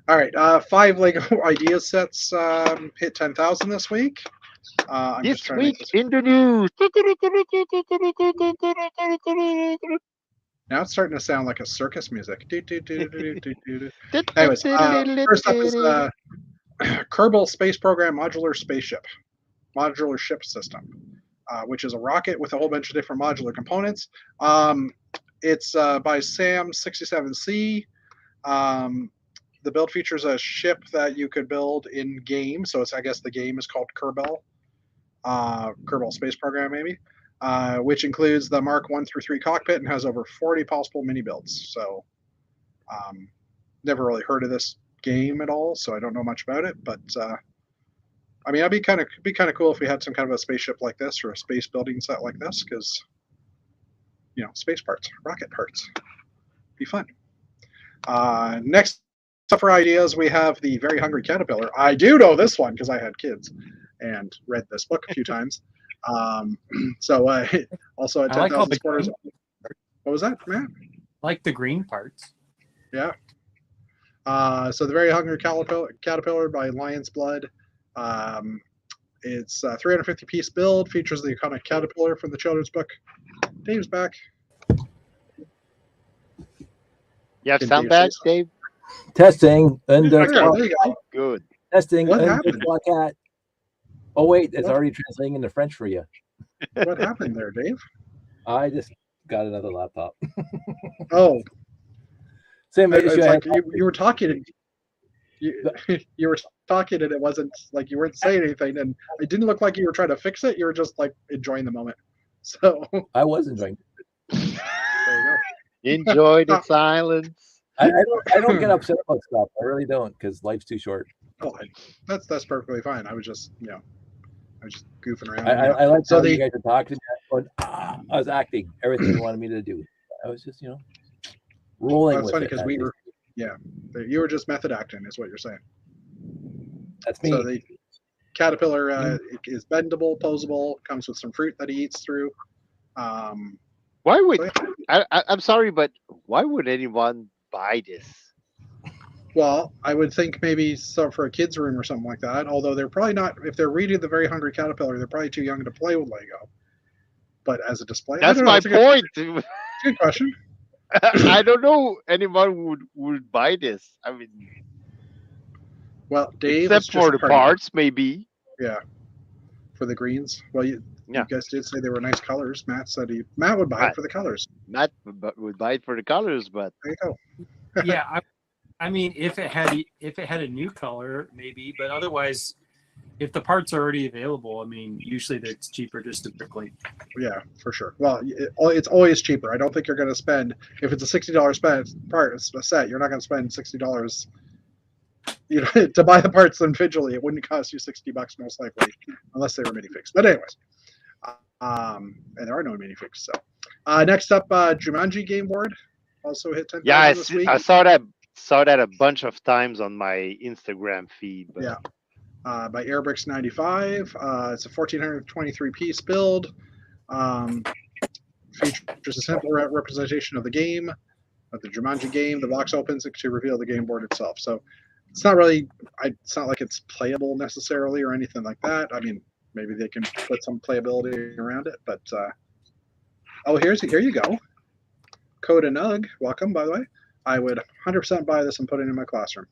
S1: All right, 5 Lego idea sets hit 10,000 this week. I'm
S3: This
S1: just trying to make
S3: week
S1: this.
S3: in the news.
S1: Now it's starting to sound like a circus music. Anyways, first up is Kerbal Space Program Modular Spaceship, Modular Ship System, which is a rocket with a whole bunch of different modular components. It's by SAM67C. The build features a ship that you could build in game. So I guess the game is called Kerbal, Kerbal Space Program maybe, which includes the Mark 1 through 3 cockpit and has over 40 possible mini builds. So never really heard of this game at all, so I don't know much about it. But I mean, it'd be kind of cool if we had some kind of a spaceship like this or a space building set like this, because space parts, rocket parts, be fun. Next up for ideas, we have the Very Hungry Caterpillar. I do know this one because I had kids and read this book a few times. So also at
S2: I like all
S1: 10,000
S2: the
S1: supporters.
S2: green-
S1: What was that, Matt?
S2: like the green parts.
S1: Yeah. So the Very Hungry Caterpillar by Lion's Blood. It's a 350 piece build, features the iconic caterpillar from the children's book. Dave's back.
S3: You have
S1: Can
S3: sound
S1: Dave
S3: back,
S1: say
S3: Dave?
S4: Testing. And
S1: There you go.
S3: Good.
S4: testing.
S1: What
S4: and
S1: happened?
S4: cat. Oh wait, it's
S1: What?
S4: already translating into French for you.
S1: What happened there, Dave?
S4: I just got another laptop.
S1: Oh,
S4: Same
S1: it's
S4: issue. I
S1: like
S4: had.
S1: you were talking and you were talking and it wasn't like you weren't saying anything, and it didn't look like you were trying to fix it. You were just like enjoying the moment. So
S4: I was enjoying.
S1: there you go.
S3: Enjoy the silence.
S4: I don't get upset about stuff. I really don't, because life's too short.
S1: Oh, that's perfectly fine. I was just I was just goofing around.
S4: I like
S1: So
S4: how
S1: the-
S4: you guys are talking. I was acting everything you wanted me to do. I was just rolling.
S1: That's
S4: with
S1: funny
S4: it.
S1: because you were just method acting, is what you're saying.
S4: That's me.
S1: So the caterpillar is bendable, posable, comes with some fruit that he eats through.
S3: Why would I'm sorry, but why would anyone buy this?
S1: Well, I would think maybe for a kid's room or something like that. Although they're probably not. If they're reading the Very Hungry Caterpillar, they're probably too young to play with Lego. But as a display, I
S3: That's
S1: don't know.
S3: my
S1: It's a good-
S3: point.
S1: good question.
S3: I don't know anyone would buy this. I mean,
S1: Well, Dave,
S3: except for the parts, maybe.
S1: Yeah, for the greens. Well, you
S3: Yeah.
S1: guys did say they were nice colors. Matt said Matt would buy
S3: Right.
S1: it for the colors.
S3: Not would buy it for the colors, but
S1: There you go.
S2: Yeah, I mean, if it had a new color, maybe, but otherwise, if the parts are already available, I mean, usually it's cheaper just to quickly.
S1: Yeah, for sure. Well, it's always cheaper. I don't think you're going to spend, if it's a $60 set, you're not going to spend $60 to buy the parts individually. It wouldn't cost you $60 most likely, unless they were minifigs. But anyways, and there are no minifigs. So next up, Jumanji game board also hit 10,000
S3: yeah,
S1: this week.
S3: I saw that a bunch of times on my Instagram feed. But
S1: Yeah. By Airbricks 95. It's a 1423 piece build. Features a simple representation of the game, of the Jumanji game. The box opens to reveal the game board itself. So it's not really, it's not like it's playable necessarily or anything like that. I mean, maybe they can put some playability around it, but here you go. Coda Nug, welcome, by the way. I would 100% buy this and put it in my classroom.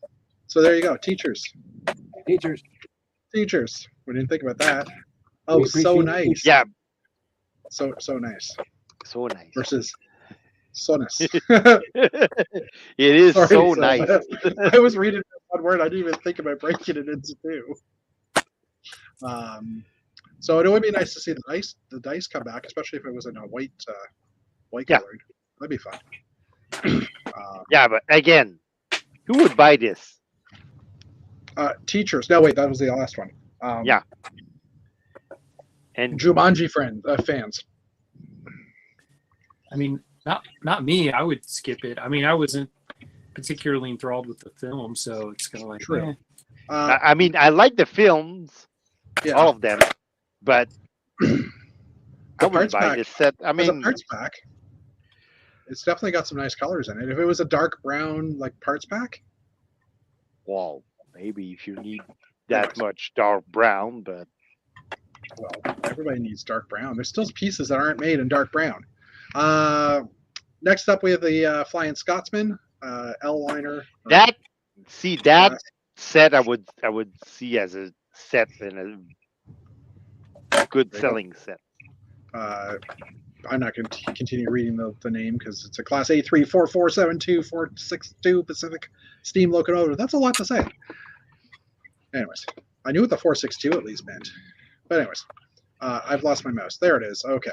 S1: So there you go, teachers. Teachers. We didn't think about that. Oh,
S4: We
S1: so
S4: appreciate
S1: nice.
S3: yeah,
S1: So nice.
S3: so nice.
S1: Versus sonus.
S3: It is
S1: Sorry,
S3: so nice.
S1: I was reading one word. I didn't even think about breaking it into two. So it would be nice to see the dice come back, especially if it was in a white white
S3: Yeah.
S1: colored. That'd be fun.
S3: Yeah, but again, who would buy this?
S1: Teachers. No, wait, that was the last one.
S3: Yeah. And
S1: Jumanji fans.
S2: I mean, not me. I would skip it. I mean, I wasn't particularly enthralled with the film, so it's kind of like,
S1: True.
S2: eh.
S3: I mean, I like the films,
S1: Yeah.
S3: all of them, but I would
S1: parts
S3: buy
S1: pack.
S3: this set. I
S1: As a
S3: mean,
S1: parts pack, it's definitely got some nice colors in it. If it was a dark brown like parts pack,
S3: well, maybe if you need that much dark brown, but
S1: well, everybody needs dark brown. There's still pieces that aren't made in dark brown. Next up, we have the Flying Scotsman L liner.
S3: that
S1: glass.
S3: set I would see as a set and a good
S1: There you go.
S3: selling set.
S1: I'm not going to continue reading the name because it's a Class A34472-462 Pacific steam locomotive. That's a lot to say. Anyways, I knew what the 462 at least meant. But anyways, I've lost my mouse. There it is. Okay.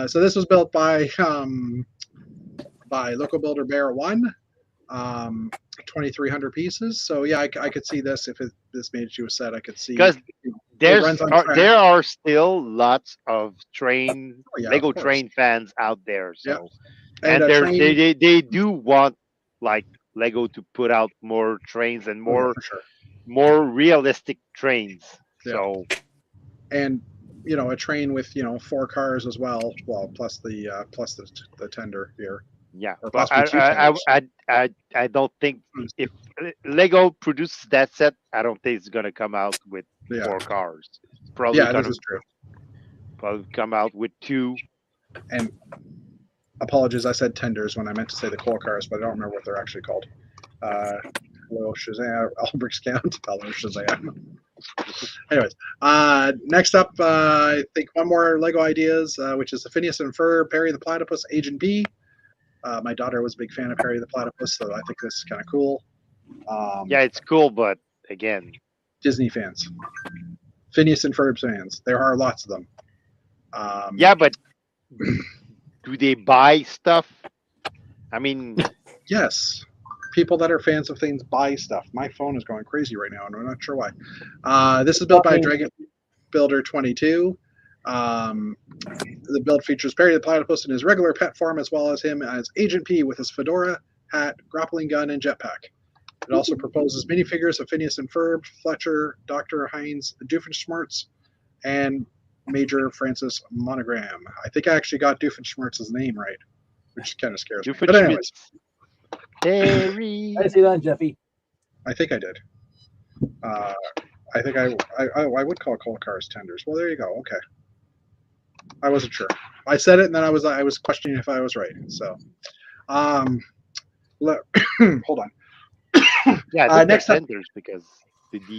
S1: So this was built by Local Builder Bear 1. 2,300 pieces. So yeah, I could see this if this made you a set. I could see
S3: Because
S1: runs on track.
S3: there are still lots of
S1: yeah,
S3: Lego
S1: of course.
S3: train fans out there. So
S1: Yeah.
S3: and
S1: a train-
S3: they do want like Lego to put out more trains and
S1: Oh, for sure.
S3: more realistic trains.
S1: Yeah.
S3: So
S1: And a train with 4 cars as well. Well, plus the tender here.
S3: yeah,
S1: Or
S3: but
S1: possibly 2 tenders.
S3: I don't think if Lego produces that set, I don't think it's gonna come out with
S1: Yeah.
S3: 4 cars. It's probably
S1: Yeah, this
S3: gonna
S1: is true.
S3: probably come out with 2.
S1: And apologies, I said tenders when I meant to say the coal cars, but I don't remember what they're actually called. Hello, Shazam, Albrecht's Count. Hello, Shazam. Anyways, next up, I think one more Lego ideas, which is the Phineas and Ferb, Perry the Platypus, Agent B. My daughter was a big fan of Perry the Platypus, so I think this is kind of cool.
S3: Yeah, it's cool, but again,
S1: Disney fans, Phineas and Ferb fans. There are lots of them.
S3: yeah, but do they buy stuff? I mean,
S1: Yes. People that are fans of things buy stuff. My phone is going crazy right now, and I'm not sure why. This is built by Dragon Builder 22. The build features Perry the Platypus in his regular pet form, as well as him as Agent P with his fedora, hat, grappling gun, and jetpack. It also proposes minifigures of Phineas and Ferb, Fletcher, Dr. Heinz, Doofenshmirtz, and Major Francis Monogram. I think I actually got Doofenshmirtz's name right, which kind of scares me. But anyways,
S3: Perry.
S4: I see that, Jeffy.
S1: I think I did. I think I would call coal cars tenders. Well, there you go. Okay. I wasn't sure. I said it, and then I was questioning if I was right. So, hold on.
S3: Yeah, I think
S1: next
S3: they're
S1: up-
S3: tenders because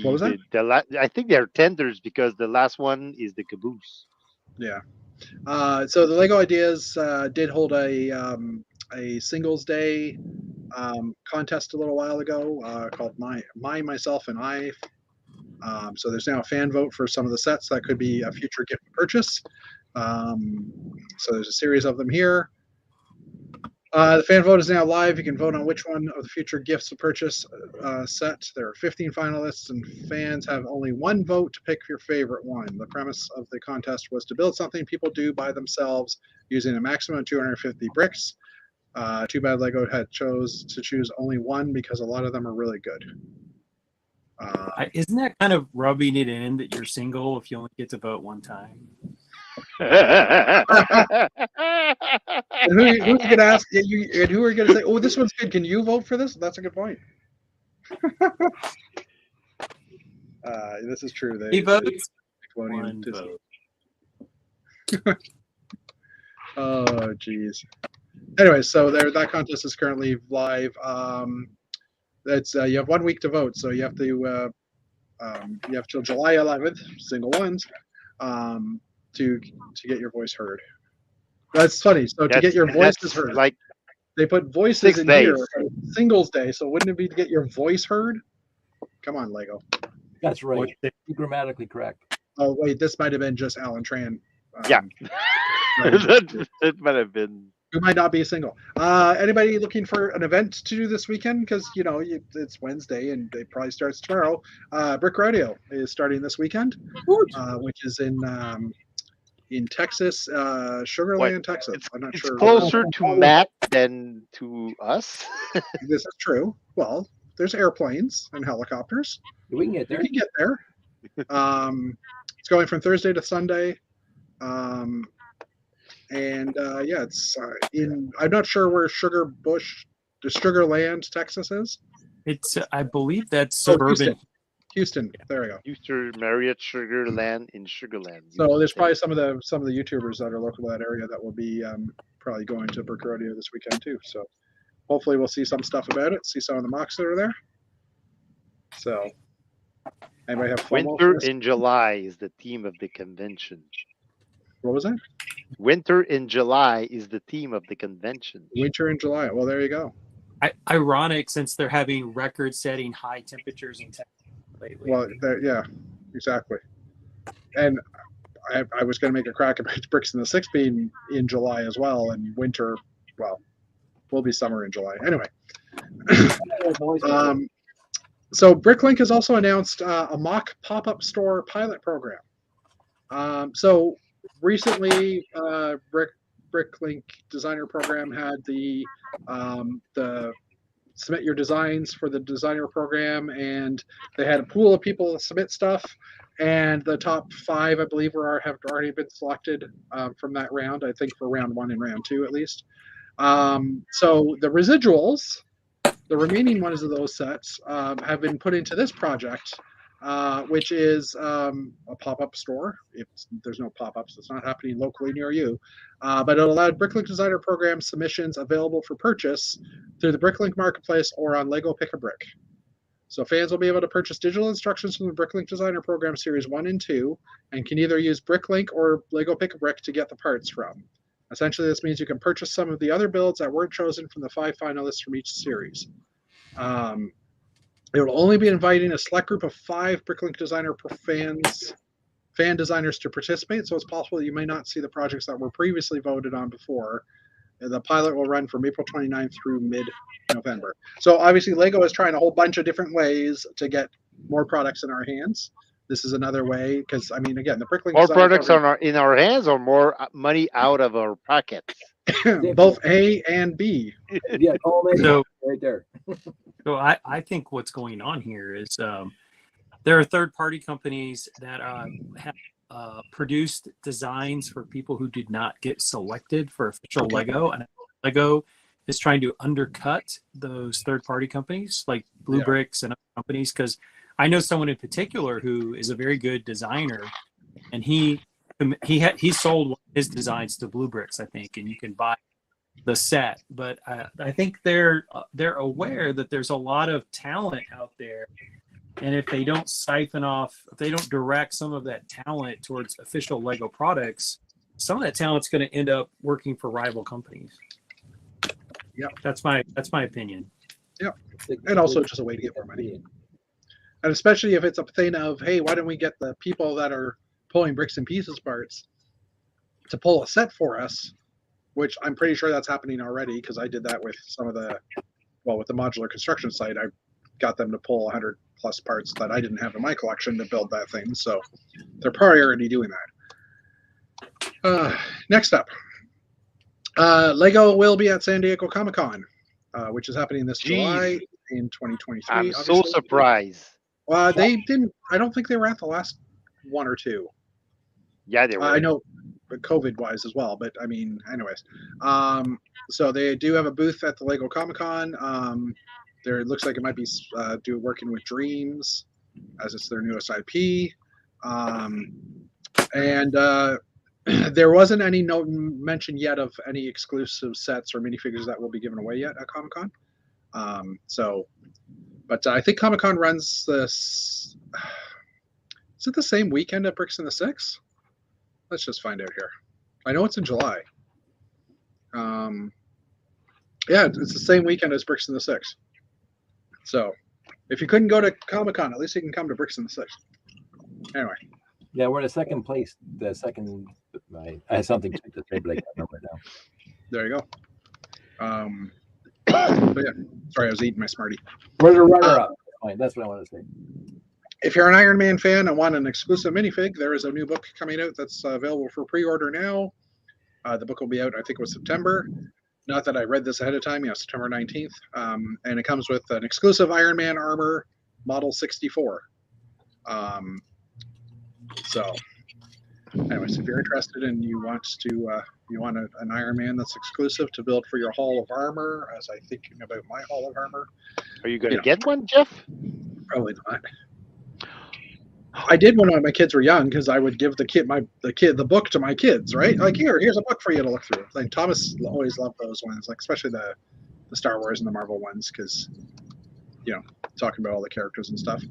S1: What was that?
S3: I think they're tenders because the last one is the caboose.
S1: Yeah. So the Lego Ideas did hold a Singles Day contest a little while ago called My Myself and I. So there's now a fan vote for some of the sets that could be a future gift purchase. So there's a series of them here. The fan vote is now live. You can vote on which one of the future gifts to purchase set. There are 15 finalists, and fans have only one vote to pick your favorite one. The premise of the contest was to build something people do by themselves using a maximum of 250 bricks. Too bad Lego had chose to choose only one because a lot of them are really good.
S2: Isn't that kind of rubbing it in that you're single if you only get to vote one time?
S1: And who are you going to ask? And who are you going to say, "Oh, this one's good. Can you vote for this?" That's a good point. This is true.
S2: He votes
S1: Nickelodeon
S2: one
S1: Disney.
S2: vote.
S1: Oh, geez. Anyway, so that contest is currently live. That's you have 1 week to vote, so you have till July 11th, single ones, to get your voice heard. That's funny. So to get your voices heard,
S3: like
S1: they put voices
S3: 6
S1: in
S3: days.
S1: here. Singles Day, so wouldn't it be to get your voice heard? Come on, Lego.
S4: That's right. You're grammatically correct.
S1: Oh wait, this might have been just Alan Tran.
S3: Yeah.
S1: right.
S3: That might have been
S1: who might not be single. Anybody looking for an event to do this weekend? Because it's Wednesday and it probably starts tomorrow. Brick Rodeo is starting this weekend, which is in Texas, Sugarland, Texas. I'm not
S3: It's
S1: sure.
S3: closer to Matt than to us.
S1: This is true. Well, there's airplanes and helicopters.
S4: We can get
S1: You
S4: there.
S1: can get there. It's going from Thursday to Sunday. It's I'm not sure where Sugarland, Texas is.
S2: It's I believe that's
S1: Oh,
S2: suburban.
S1: Houston. There we go.
S3: Houston Marriott Sugarland in Sugarland.
S1: So there's probably some of the YouTubers that are local to that area that will be probably going to Brick Rodeo this weekend too. So hopefully we'll see some stuff about it. See some of the mocks that are there. So anybody have FOMO for
S3: Winter
S1: this?
S3: in July is the theme of the convention.
S1: What was that?
S3: Winter in July is the theme of the convention.
S1: Winter in July. Well, there you go.
S2: Ironic since they're having record-setting high temperatures in Texas lately.
S1: Well, yeah, exactly. And I was going to make a crack about Bricks in the Six being in July as well, and winter, well, will be summer in July. Anyway, so Bricklink has also announced a mock pop-up store pilot program. So recently, Bricklink Designer Program had the submit your designs for the designer program, and they had a pool of people to submit stuff, and the top 5, I believe, have already been selected from that round. I think for round 1 and round 2 at least. So the residuals, the remaining ones of those sets, have been put into this project, which is a pop-up store. There's no pop-ups, it's not happening locally near you, but it allowed Bricklink Designer Program submissions available for purchase through the Bricklink Marketplace or on Lego Pick-a-Brick. So fans will be able to purchase digital instructions from the Bricklink Designer Program Series 1 and 2, and can either use Bricklink or Lego Pick-a-Brick to get the parts from. Essentially, this means you can purchase some of the other builds that weren't chosen from the 5 finalists from each series. It will only be inviting a select group of 5 Bricklink Designer fan designers to participate, so it's possible that you may not see the projects that were previously voted on before. The pilot will run from April 29th through mid-November. So obviously LEGO is trying a whole bunch of different ways to get more products in our hands. This is another way, because, I mean, again, the Bricklink
S3: More
S1: Designer
S3: products
S1: Program,
S3: in our hands or more money out of our pockets?
S1: both A and B.
S4: Yeah,
S2: So-
S4: right there.
S2: So I think what's going on here is there are third-party companies that have produced designs for people who did not get selected for official Lego, and Lego is trying to undercut those third-party companies like Blue
S1: Yeah.
S2: Bricks and other companies. Because I know someone in particular who is a very good designer, and he sold his designs to Blue Bricks, I think, and you can buy the set. But I think they're aware that there's a lot of talent out there, and if they don't if they don't direct some of that talent towards official Lego products, some of that talent's going to end up working for rival companies.
S1: Yep.
S2: That's my opinion.
S1: And also just a way to get more money. And especially if it's a thing of, hey, why don't we get the people that are pulling bricks and pieces parts to pull a set for us, which I'm pretty sure that's happening already, because I did that with with the modular construction site. I got them to pull 100 plus parts that I didn't have in my collection to build that thing. So they're probably already doing that. Next up, Lego will be at San Diego Comic-Con, which is happening this July in 2023.
S3: I'm so
S1: obviously.
S3: surprised.
S1: They didn't. I don't think they were at the last one or two.
S3: Yeah, they were.
S1: I know, but COVID-wise as well. But I mean, anyways. So they do have a booth at the Lego Comic-Con. There it looks like it might be working with Dreams, as it's their newest IP. There wasn't any mention yet of any exclusive sets or minifigures that will be given away yet at Comic-Con. But I think Comic-Con runs this. Is it the same weekend at Bricks in the Six? Let's just find out here. I know it's in July. Yeah, it's the same weekend as Bricks in the Six. So if you couldn't go to Comic-Con, at least you can come to Bricks in the Six. Anyway.
S4: Yeah, we're in the second place. I have something to say, but I can't remember right
S1: there you go. But yeah, sorry, I was eating my Smartie.
S4: Where's the runner-up? Fine, that's what I want to say.
S1: If you're an Iron Man fan and want an exclusive minifig, there is a new book coming out that's available for pre-order now. The book will be out, I think it was September. Not that I read this ahead of time, September 19th. And it comes with an exclusive Iron Man armor, Model 64. So, anyways, if you're interested and you want an Iron Man that's exclusive to build for your Hall of Armor, as I'm thinking about my Hall of Armor.
S3: Are you going to get one, Jeff?
S1: Probably not. I did when my kids were young because I would give the book to my kids, right? Like here's a book for you to look through. Like Thomas always loved those ones, like especially the Star Wars and the Marvel ones, because talking about all the characters and stuff.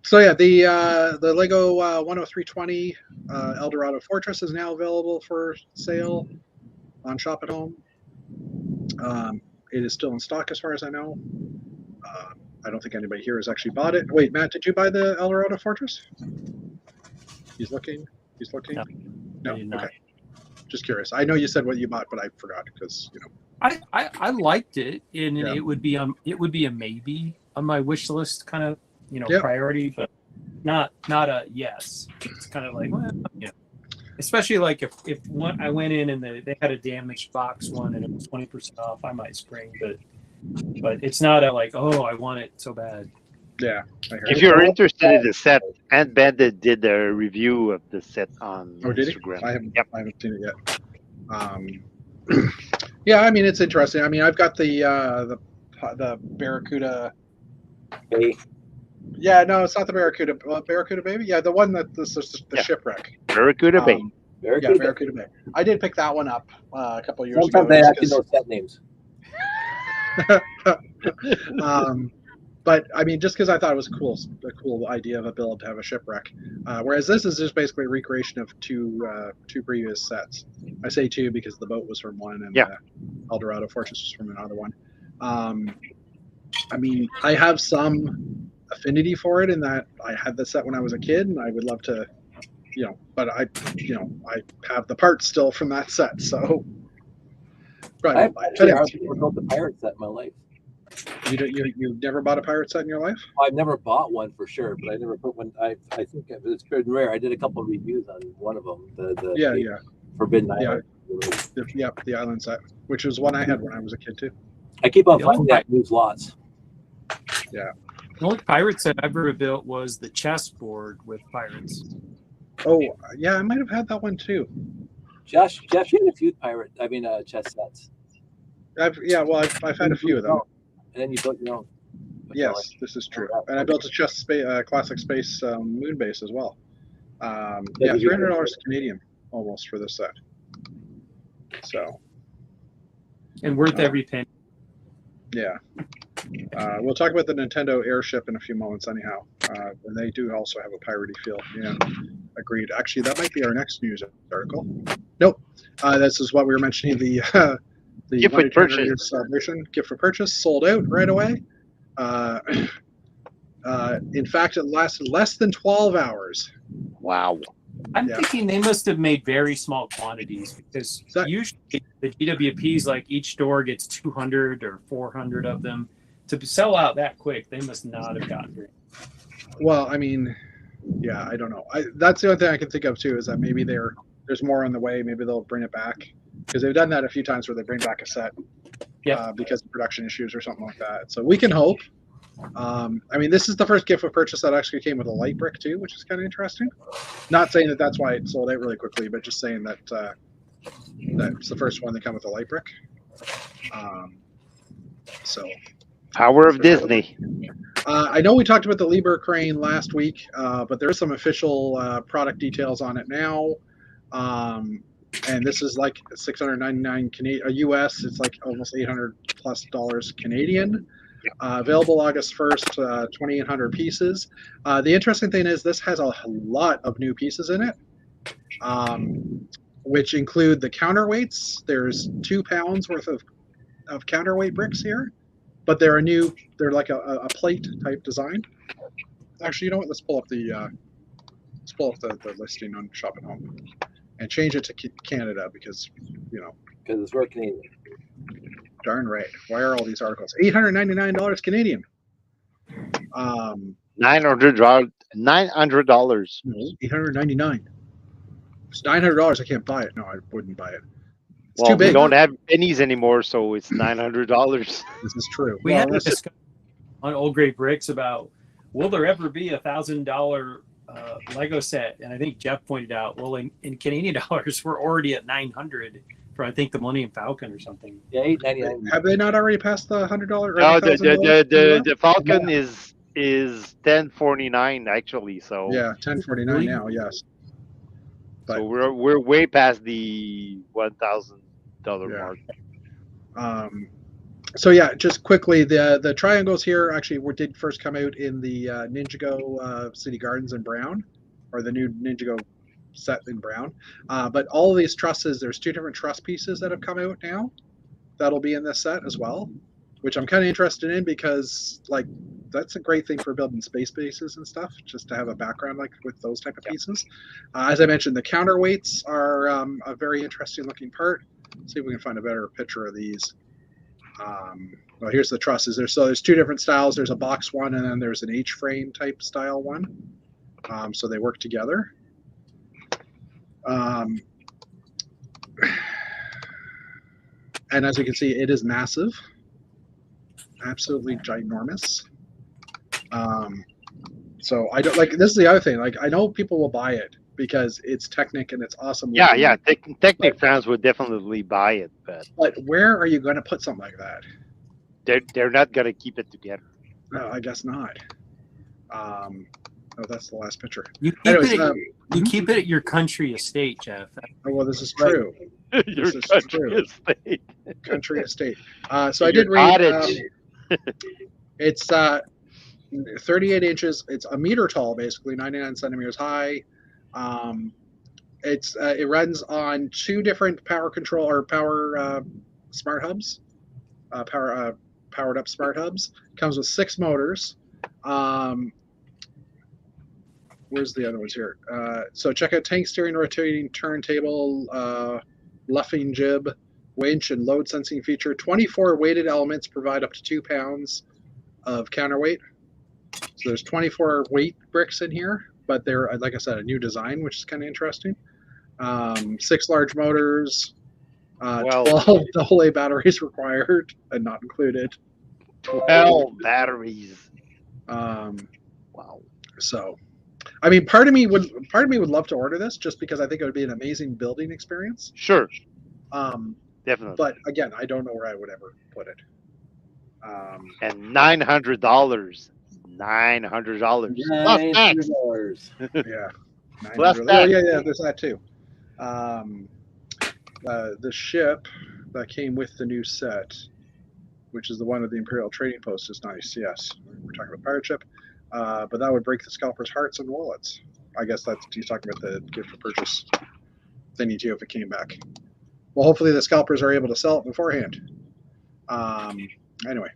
S1: So yeah, the Lego 10320 Eldorado Fortress is now available for sale on Shop at Home. It is still in stock as far as I know. I don't think anybody here has actually bought it. Wait, Matt, did you buy the Eldorado Fortress? He's looking. No. Okay. Just curious. I know you said what you bought, but I forgot because
S2: I liked it, and
S1: Yeah.
S2: it would be a maybe on my wish list, kind of
S1: Yep.
S2: priority, but not a yes. It's kind of like, well, especially like if one I went in and they had a damaged box one and it was 20% off, I might spring, but it's not a like, oh, I want it so bad.
S1: Yeah. I heard
S3: If
S1: it.
S3: you're interested in the set, Ant Bandit did a review of the set on
S1: Oh, did he?
S3: Instagram.
S1: I haven't.
S3: Yep.
S1: I haven't seen it yet. Yeah, I mean it's interesting. I mean I've got the Barracuda.
S4: Hey,
S1: Yeah, no, it's not the Barracuda. Barracuda Baby. Yeah, the one that the
S3: Yeah.
S1: shipwreck.
S3: Barracuda Bay.
S4: very
S1: Yeah,
S4: good.
S1: Barracuda Bay. I did pick that one up a couple of years
S4: Sometimes
S1: ago.
S4: they
S1: just
S4: actually
S1: 'cause-
S4: know set names.
S1: But I mean, just because I thought it was a cool idea of a build to have a shipwreck. Whereas this is just basically a recreation of two previous sets. I say two because the boat was from one and
S3: Yeah.
S1: the Eldorado Fortress was from another one. I mean, I have some affinity for it in that I had the set when I was a kid, and I would love to, but I have the parts still from that set, so. Probably
S4: I've
S1: won't buy it.
S4: actually hardly ever built a pirate set in my life.
S1: You never bought a pirate set in your life?
S4: I've never bought one for sure, but I never put one. I think it's been rare. I did a couple of reviews on one of them. The
S1: Yeah.
S4: Forbidden
S1: Yeah.
S4: Island.
S1: The island set, which was one I had when I was a kid too.
S4: I keep on
S2: The
S4: finding
S2: only-
S4: that in news lots.
S2: The only pirate set I ever built was the chessboard with pirates.
S1: Oh yeah, I might have had that one too.
S4: Jeff, you had a few chess sets.
S1: I've had a few of them.
S4: And then you built your own.
S1: Yes, this is true. And I built a classic space moon base as well. Yeah, $300 Canadian almost for this set. So
S2: And worth every penny.
S1: yeah. We'll talk about the Nintendo Airship in a few moments anyhow. And they do also have a piratey feel. Yeah, agreed. Actually, that might be our next news article. Nope. This is what we were mentioning, the
S3: Gift with
S1: 1-800
S3: purchase.
S1: celebration gift for purchase sold out right away. In fact, it lasted less than 12 hours.
S3: Wow.
S2: I'm
S1: Yeah.
S2: thinking they must have made very small quantities because
S1: That-
S2: usually the GWPs, like each store gets 200 or 400 of them. To sell out that quick, they must not have gotten very.
S1: Well, I mean, yeah, I don't know. That's the only thing I can think of too is that maybe there's more on the way. Maybe they'll bring it back because they've done that a few times where they bring back a set because of production issues or something like that. So we can hope. I mean, this is the first gift of purchase that actually came with a light brick too, which is kind of interesting. Not saying that that's why it sold out really quickly, but just saying that that's the first one that come with a light brick. So.
S3: Power of Disney.
S1: I know we talked about the Liber crane last week, but there's some official product details on it now. And this is like $699 US. It's like almost $800+ Canadian. Available August 1st, 2,800 pieces. The interesting thing is this has a lot of new pieces in it, which include the counterweights. There's 2 pounds worth of counterweight bricks here. But they're like a plate type design. Actually, you know what? Let's pull up the listing on Shop at Home, and change it to Canada because, you know,
S4: Because we're Canadian.
S1: darn right. Why are all these articles $899 Canadian?
S3: $900.
S1: $899. It's $900. I can't buy it. No, I wouldn't buy it. It's
S3: Well,
S1: too
S3: we
S1: big.
S3: don't have pennies anymore, so it's $900.
S1: This is true.
S2: We
S1: Well,
S2: had a
S1: this is-
S2: discussion on Old Gray Bricks about will there ever be $1,000 Lego set? And I think Jeff pointed out, well, in Canadian dollars, we're already at 900 for I think the Millennium Falcon or something.
S4: Yeah, $8.99.
S1: have they not already passed the $100 or
S3: No,
S1: $1,000?
S3: the Falcon is $1049 actually. So
S1: Yeah, $1049
S2: Really?
S1: now. Yes.
S3: so we're way past the $1,000
S1: Yeah.
S3: mark.
S1: So yeah, just quickly, the triangles here actually did first come out in the Ninjago City Gardens in brown, or the new Ninjago set in brown. But all of these trusses, there's 2 different truss pieces that have come out now. That'll be in this set as well, which I'm kind of interested in because like that's a great thing for building space bases and stuff, just to have a background like with those type of pieces. As I mentioned, the counterweights are a very interesting looking part. See if we can find a better picture of these. Well, here's the trusses. There's 2 different styles. There's a box one, and then there's an H-frame type style one. So they work together. And as you can see, it is massive, absolutely ginormous. So I don't like. This is the other thing. Like I know people will buy it because it's Technic and it's awesome.
S3: Yeah,
S1: looking.
S3: yeah. Technic fans would definitely buy it, but
S1: But where are you going to put something like that?
S3: they're not gonna keep it together.
S1: No, I guess not. Oh, that's the last picture.
S2: You keep,
S1: Anyways,
S2: you keep it at your country estate, Jeff.
S1: oh, well, this is true.
S3: Your
S1: This is
S3: country
S1: true.
S3: estate.
S1: Country estate. So I did
S3: Your
S1: read.
S3: cottage.
S1: It's 38 inches. It's a meter tall, basically 99 centimeters high. It runs on 2 different power control or power smart hubs. Powered up smart hubs. Comes with 6 motors. Where's the other ones here? So check out tank steering, rotating turntable, luffing jib, winch, and load sensing feature. 24 weighted elements provide up to 2 pounds of counterweight. So there's 24 weight bricks in here, but they're, like I said, a new design, which is kind of interesting. 6 large motors, 12 AA batteries required and not included.
S3: 12 batteries.
S1: Wow.
S3: Wow.
S1: So, I mean, part of me would love to order this just because I think it would be an amazing building experience.
S3: Sure,
S1: Um,
S3: definitely.
S1: but again, I don't know where I would ever put it.
S3: And $900. $900. Plus tax.
S4: $900.
S1: Yeah.
S3: Plus
S1: 900.
S3: that.
S1: Yeah, there's that too. The ship that came with the new set, which is the one with the Imperial Trading Post, is nice. Yes, we're talking about pirate ship, but that would break the scalpers' hearts and wallets. I guess that's he's talking about the gift for purchase thingy too if it came back. Well, hopefully the scalpers are able to sell it beforehand. Anyway.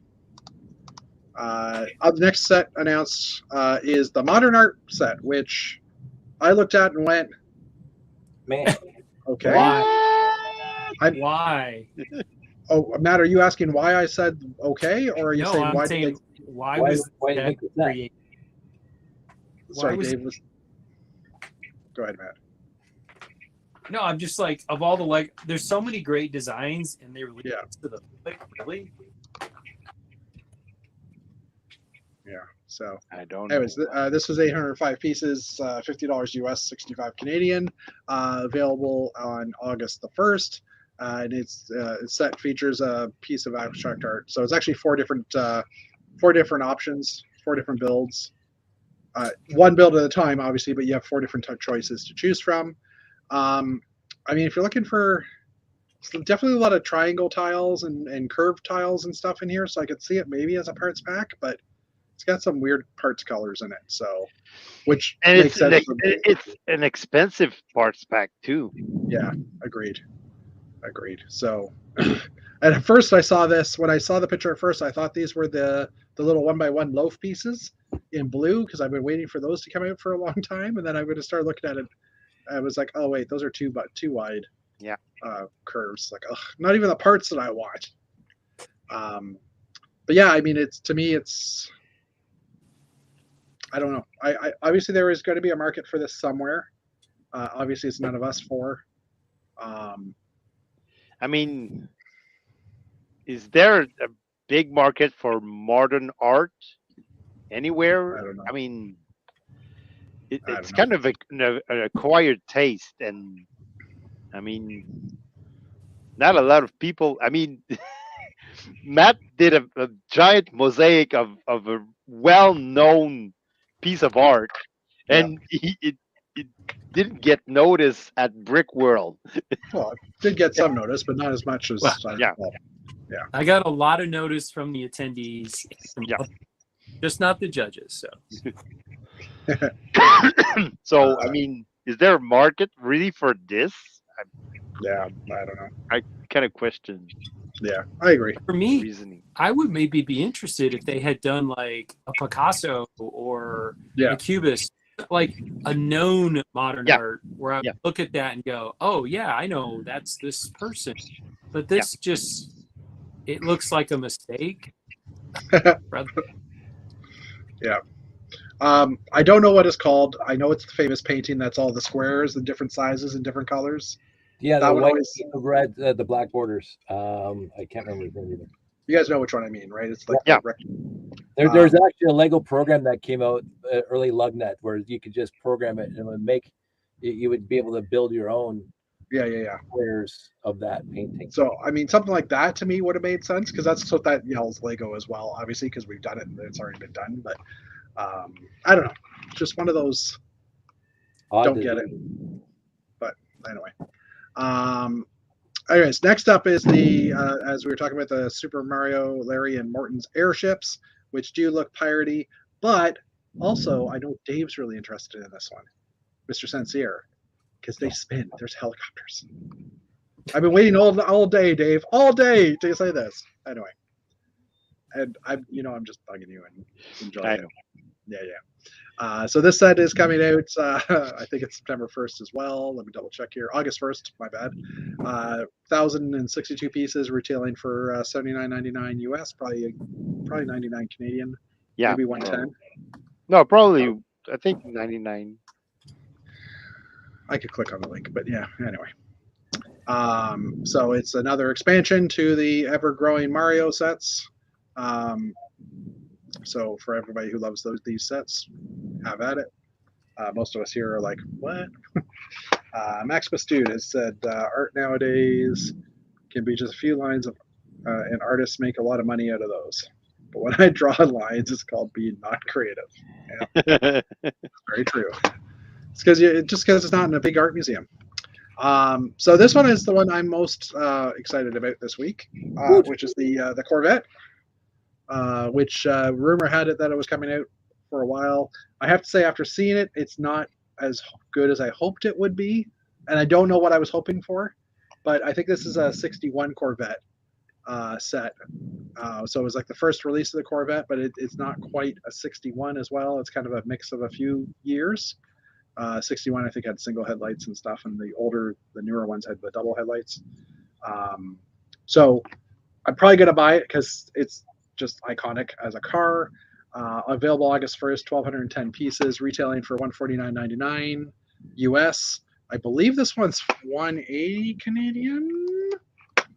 S1: The next set announced is the Modern Art set, which I looked at and went,
S4: Man,
S1: okay.
S2: Why?
S1: Oh, Matt, are you asking why I said okay, or are you
S2: No,
S1: saying
S2: I'm
S1: why?
S2: saying why
S4: why
S2: was
S4: do you
S2: that
S4: make the set?
S2: created?
S1: Sorry,
S2: was-
S1: Dave was. Go ahead, Matt.
S2: No, I'm just like of all the there's so many great designs and they released
S1: Yeah.
S2: to the public, really.
S1: Yeah. So,
S3: I don't
S1: anyways,
S3: know.
S1: this was 805 pieces, $50 US, 65 Canadian. Available on August the 1st. And its set features a piece of abstract art. So it's actually 4 different options, 4 different builds. 1 build at a time, obviously, but you have 4 different choices to choose from. I mean, if you're looking for definitely a lot of triangle tiles and curved tiles and stuff in here, so I could see it maybe as a parts pack, but it's got some weird parts colors in it, so which
S3: And
S1: makes sense.
S3: it's an expensive parts pack too.
S1: Yeah, agreed. So, and at first I saw this, when I saw the picture at first, I thought these were the little 1x1 loaf pieces in blue because I've been waiting for those to come out for a long time, and then I'm going to start looking at it. I was like, oh wait, those are too wide.
S3: Yeah.
S1: Curves. Like, ugh, not even the parts that I want. But yeah, I mean, it's to me, it's. I don't know. I obviously there is going to be a market for this somewhere. Obviously, it's none of us four.
S3: I mean, is there a big market for modern art anywhere?
S1: I don't know.
S3: I mean,
S1: I
S3: it's
S1: don't
S3: kind of an acquired taste, and I mean, not a lot of people. I mean, Matt did a giant mosaic of a well-known piece of art, and it didn't get noticed at Brick World.
S1: Well, it did get some notice, but not as much as.
S2: Well,
S3: yeah.
S2: I got a lot of notice from the attendees,
S3: Yeah.
S2: just not the judges. So
S3: So I mean, is there a market really for this?
S1: Yeah, I don't know.
S3: Kind of question
S1: Yeah, I agree.
S2: for me,
S3: reasoning.
S2: I would maybe be interested if they had done like a Picasso or
S1: Yeah.
S2: a Cubist, like a known modern
S3: Yeah.
S2: art, where I
S3: Yeah.
S2: look at that and go, "Oh yeah, I know that's this person," but this just it looks like a mistake.
S1: I don't know what it's called. I know it's the famous painting that's all the squares and different sizes and different colors.
S4: Yeah,
S1: That
S4: the
S1: one
S4: white,
S1: always-
S4: the red, the black borders. I can't remember his name either.
S1: You guys know which one I mean, right? It's like
S3: Yeah.
S4: There's actually a Lego program that came out early Lugnut where you could just program it and it would make you would be able to build your own
S1: yeah.
S4: squares of that painting.
S1: So I mean, something like that to me would have made sense because that's what that yells Lego as well. Obviously, because we've done it and it's already been done. But I don't know. Just one of those.
S4: Odd
S1: Don't
S4: to
S1: get
S4: do.
S1: it. But anyway. Anyways, next up is the as we were talking about the Super Mario, Larry, and Morton's airships, which do look piratey, but also I know Dave's really interested in this one, Mr. Sensier, because they spin. There's helicopters. I've been waiting all day, Dave, all day to say this. Anyway, and I'm just bugging you and enjoying
S3: I
S1: it.
S3: know.
S1: Yeah. So this set is coming out. I think it's September 1st as well. Let me double check here. August 1st. My bad. 1,062 pieces, retailing for $79.99 US, probably 99 Canadian,
S3: Yeah.
S1: maybe 110.
S3: No, probably. I think 99.
S1: I could click on the link, but yeah. Anyway. So it's another expansion to the ever-growing Mario sets. So for everybody who loves these sets, have at it. Most of us here are like, what? Maximus Dude has said, art nowadays can be just a few lines of, and artists make a lot of money out of those. But when I draw lines, it's called being not creative. Yeah, very true. It's because it's not in a big art museum. So this one is the one I'm most excited about this week, which is the Corvette. Which rumor had it that it was coming out for a while. I have to say, after seeing it, it's not as good as I hoped it would be, and I don't know what I was hoping for. But I think this is a 61 Corvette set, so it was like the first release of the Corvette, but it's not quite a 61 as well. It's kind of a mix of a few years. 61, I think, had single headlights and stuff, and the newer ones had the double headlights. So I'm probably gonna buy it because it's just iconic as a car. Available August 1st, 1,210 pieces, retailing for $149.99 US. I believe this one's 180 Canadian.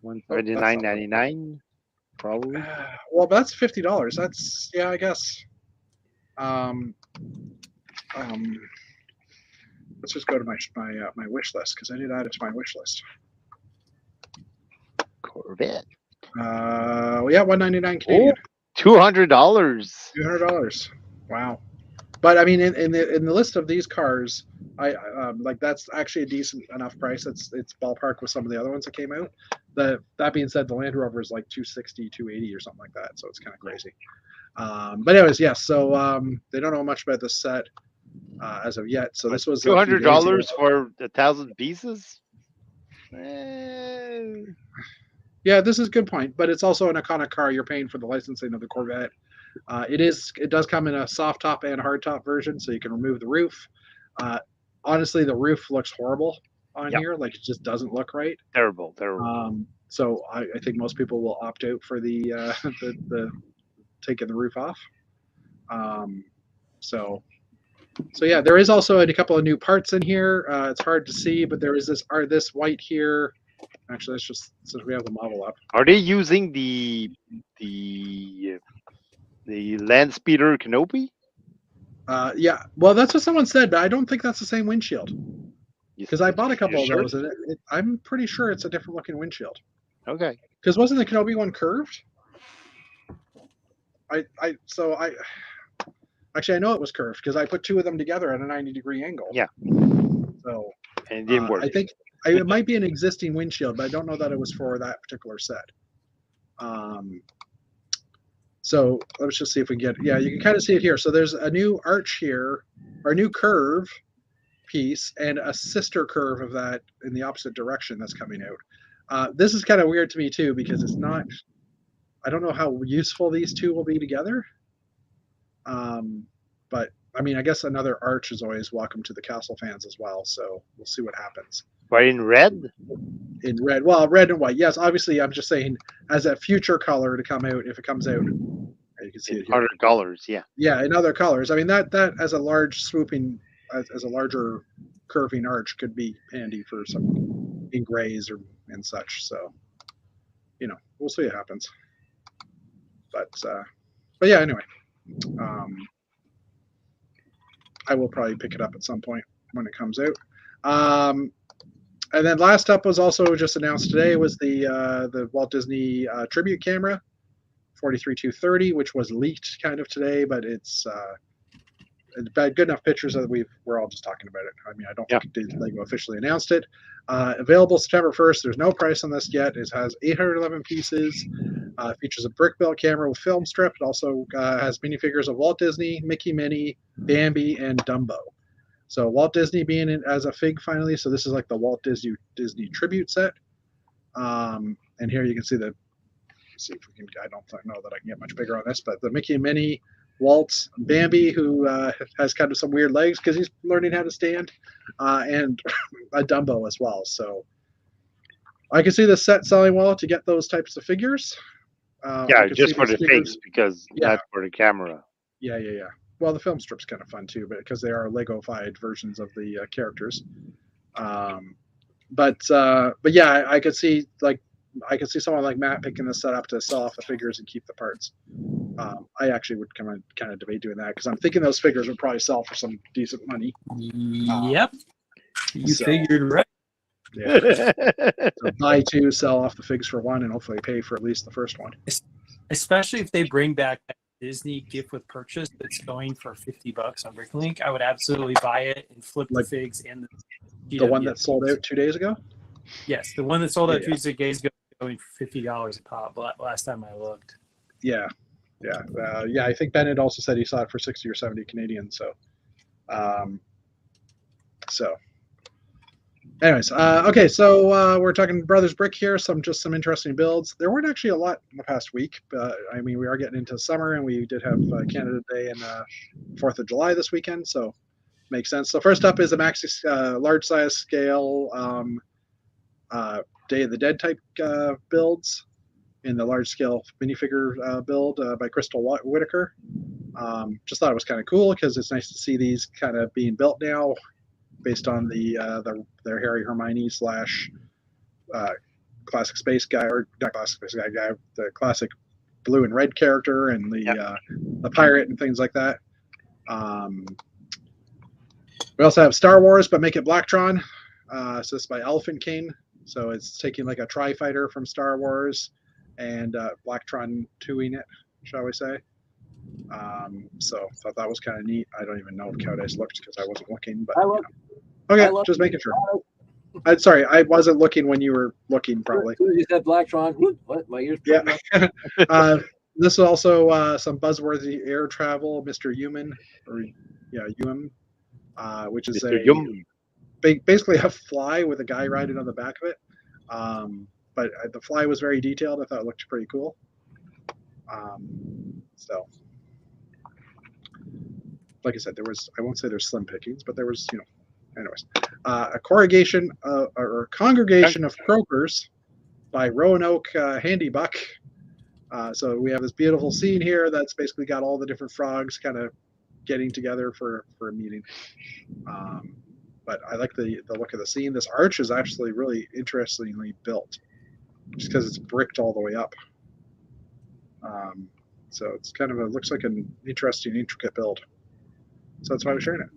S3: 139.99, probably.
S1: Well, that's $50. That's I guess. Let's just go to my wish list because I did add it to my wish list.
S3: Corvette.
S1: Yeah, $199 Canadian.
S3: $200.
S1: $200. Wow. But I mean, in the list of these cars, I like that's actually a decent enough price. It's ballpark with some of the other ones that came out. That being said, the Land Rover is like 260, 280 or something like that. So it's kind of crazy. But anyways, yes. So they don't know much about this set as of yet. So this was
S3: $200 for 1,000 pieces.
S1: Yeah, this is a good point, but it's also an iconic car. You're paying for the licensing of the Corvette. It does come in a soft top and hard top version, so you can remove the roof. honestly, the roof looks horrible on
S3: Yep.
S1: here. Like it just doesn't look right.
S3: Terrible, terrible.
S1: So I think most people will opt out for the the taking the roof off. Um, so so yeah, there is also a couple of new parts in here. It's hard to see, but there is this white here. Actually, let's just since we have the model up.
S3: Are they using the land speeder canopy?
S1: Yeah, well, that's what someone said, but I don't think that's the same windshield because I bought a couple of
S3: Sure?
S1: those, and I'm pretty sure it's a different looking windshield.
S3: Okay.
S1: Because wasn't the Kenobi one curved? So I actually I know it was curved because I put two of them together at a 90-degree angle.
S3: Yeah.
S1: So
S3: And it didn't work.
S1: I think it might be an existing windshield, but I don't know that it was for that particular set. So let's just see if we can get. Yeah, you can kind of see it here. So there's a new arch here, or a new curve piece, and a sister curve of that in the opposite direction that's coming out. This is kind of weird to me too because it's not. I don't know how useful these two will be together. But I mean, I guess another arch is always welcome to the Castle fans as well. So we'll see what happens.
S3: But in red?
S1: In red, well, red and white. Yes, obviously, I'm just saying as a future color to come out if it comes out. You can see
S3: In
S1: it here.
S3: other colors, yeah.
S1: Yeah, in other colors. I mean, that as a large swooping, as a larger curving arch could be handy for some in grays or and such. So, we'll see what happens. But yeah, anyway, I will probably pick it up at some point when it comes out. And then last up was also just announced today was the Walt Disney tribute camera, 43-230, which was leaked kind of today, but it's good enough pictures that we're all just talking about it. I mean, I don't think Lego officially announced it. Available September 1st. There's no price on this yet. It has 811 pieces. Features a brick built camera with film strip. It also has minifigures of Walt Disney, Mickey, Minnie, Bambi, and Dumbo. So Walt Disney being in as a fig finally. So this is like the Walt Disney tribute set. And here you can see see if we can. I don't know that I can get much bigger on this, but the Mickey and Minnie, Walt, Bambi, who has kind of some weird legs because he's learning how to stand, and a Dumbo as well. So I can see the set selling well to get those types of figures.
S3: Yeah, just for the face because not for the camera.
S1: Yeah. Well, the film strip's kind of fun too, but because they are Lego-fied versions of the characters. But yeah, I could see someone like Matt picking this set up to sell off the figures and keep the parts. I actually would kind of debate doing that because I'm thinking those figures would probably sell for some decent money.
S2: Yep, you figured right.
S1: Yeah. So buy two, sell off the figs for one, and hopefully pay for at least the first one.
S2: Especially if they bring back that Disney gift with purchase that's going for $50 on Bricklink, I would absolutely buy it and flip the figs and
S1: the one that sold out 2 days ago.
S2: Yes, the one that sold out 2 days ago going for $50 a pop. Last time I looked.
S1: Yeah. I think Bennett also said he saw it for 60 or 70 Canadian. So, anyways, okay. So we're talking Brothers Brick here. Some interesting builds. There weren't actually a lot in the past week, but I mean, we are getting into summer, and we did have Canada Day and 4th of July this weekend, so makes sense. So first up is a maxi large size scale Day of the Dead type builds in the large scale minifigure build by Crystal Whitaker. Just thought it was kind of cool because it's nice to see these kind of being built now based on their Harry Hermione / classic space guy, or not classic space guy, the classic blue and red character and the pirate and things like that. We also have Star Wars, but make it Blacktron. So this is by Elephant King. So it's taking like a Tri-Fighter from Star Wars and Blacktron 2-ing it, shall we say. So thought that was kind of neat. I don't even know if Cowdice looked because I wasn't looking, but okay, just making sure. I'm sorry, I wasn't looking when you were looking, probably.
S4: You said Blacktron. What? My ears.
S1: Yeah. This is also some buzzworthy air travel, Mr. Human, Human, which is basically a fly with a guy riding on the back of it. But the fly was very detailed. I thought it looked pretty cool. So, like I said, I won't say there's slim pickings, but there was, anyways, a corrugation or a congregation of croakers by Roanoke Handy Buck. So we have this beautiful scene here that's basically got all the different frogs kind of getting together for a meeting. But I like the look of the scene. This arch is actually really interestingly built, just because it's bricked all the way up. So it's kind of looks like an interesting, intricate build. So that's why we're sharing it.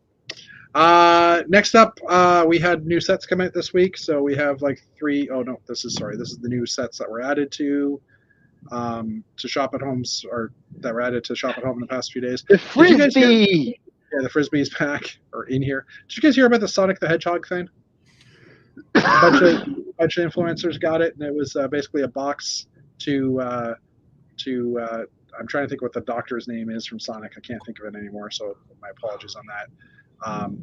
S1: Next up, we had new sets come out this week. So we have like three. Oh no, this is the new sets that were added to Shop at Homes, or that were added to Shop at Home in the past few days.
S3: The Frisbee!
S1: Yeah, the Frisbee's back or in here. Did you guys hear about the Sonic the Hedgehog thing? A bunch of influencers got it, and it was basically a box to I'm trying to think what the doctor's name is from Sonic. I can't think of it anymore, so my apologies on that.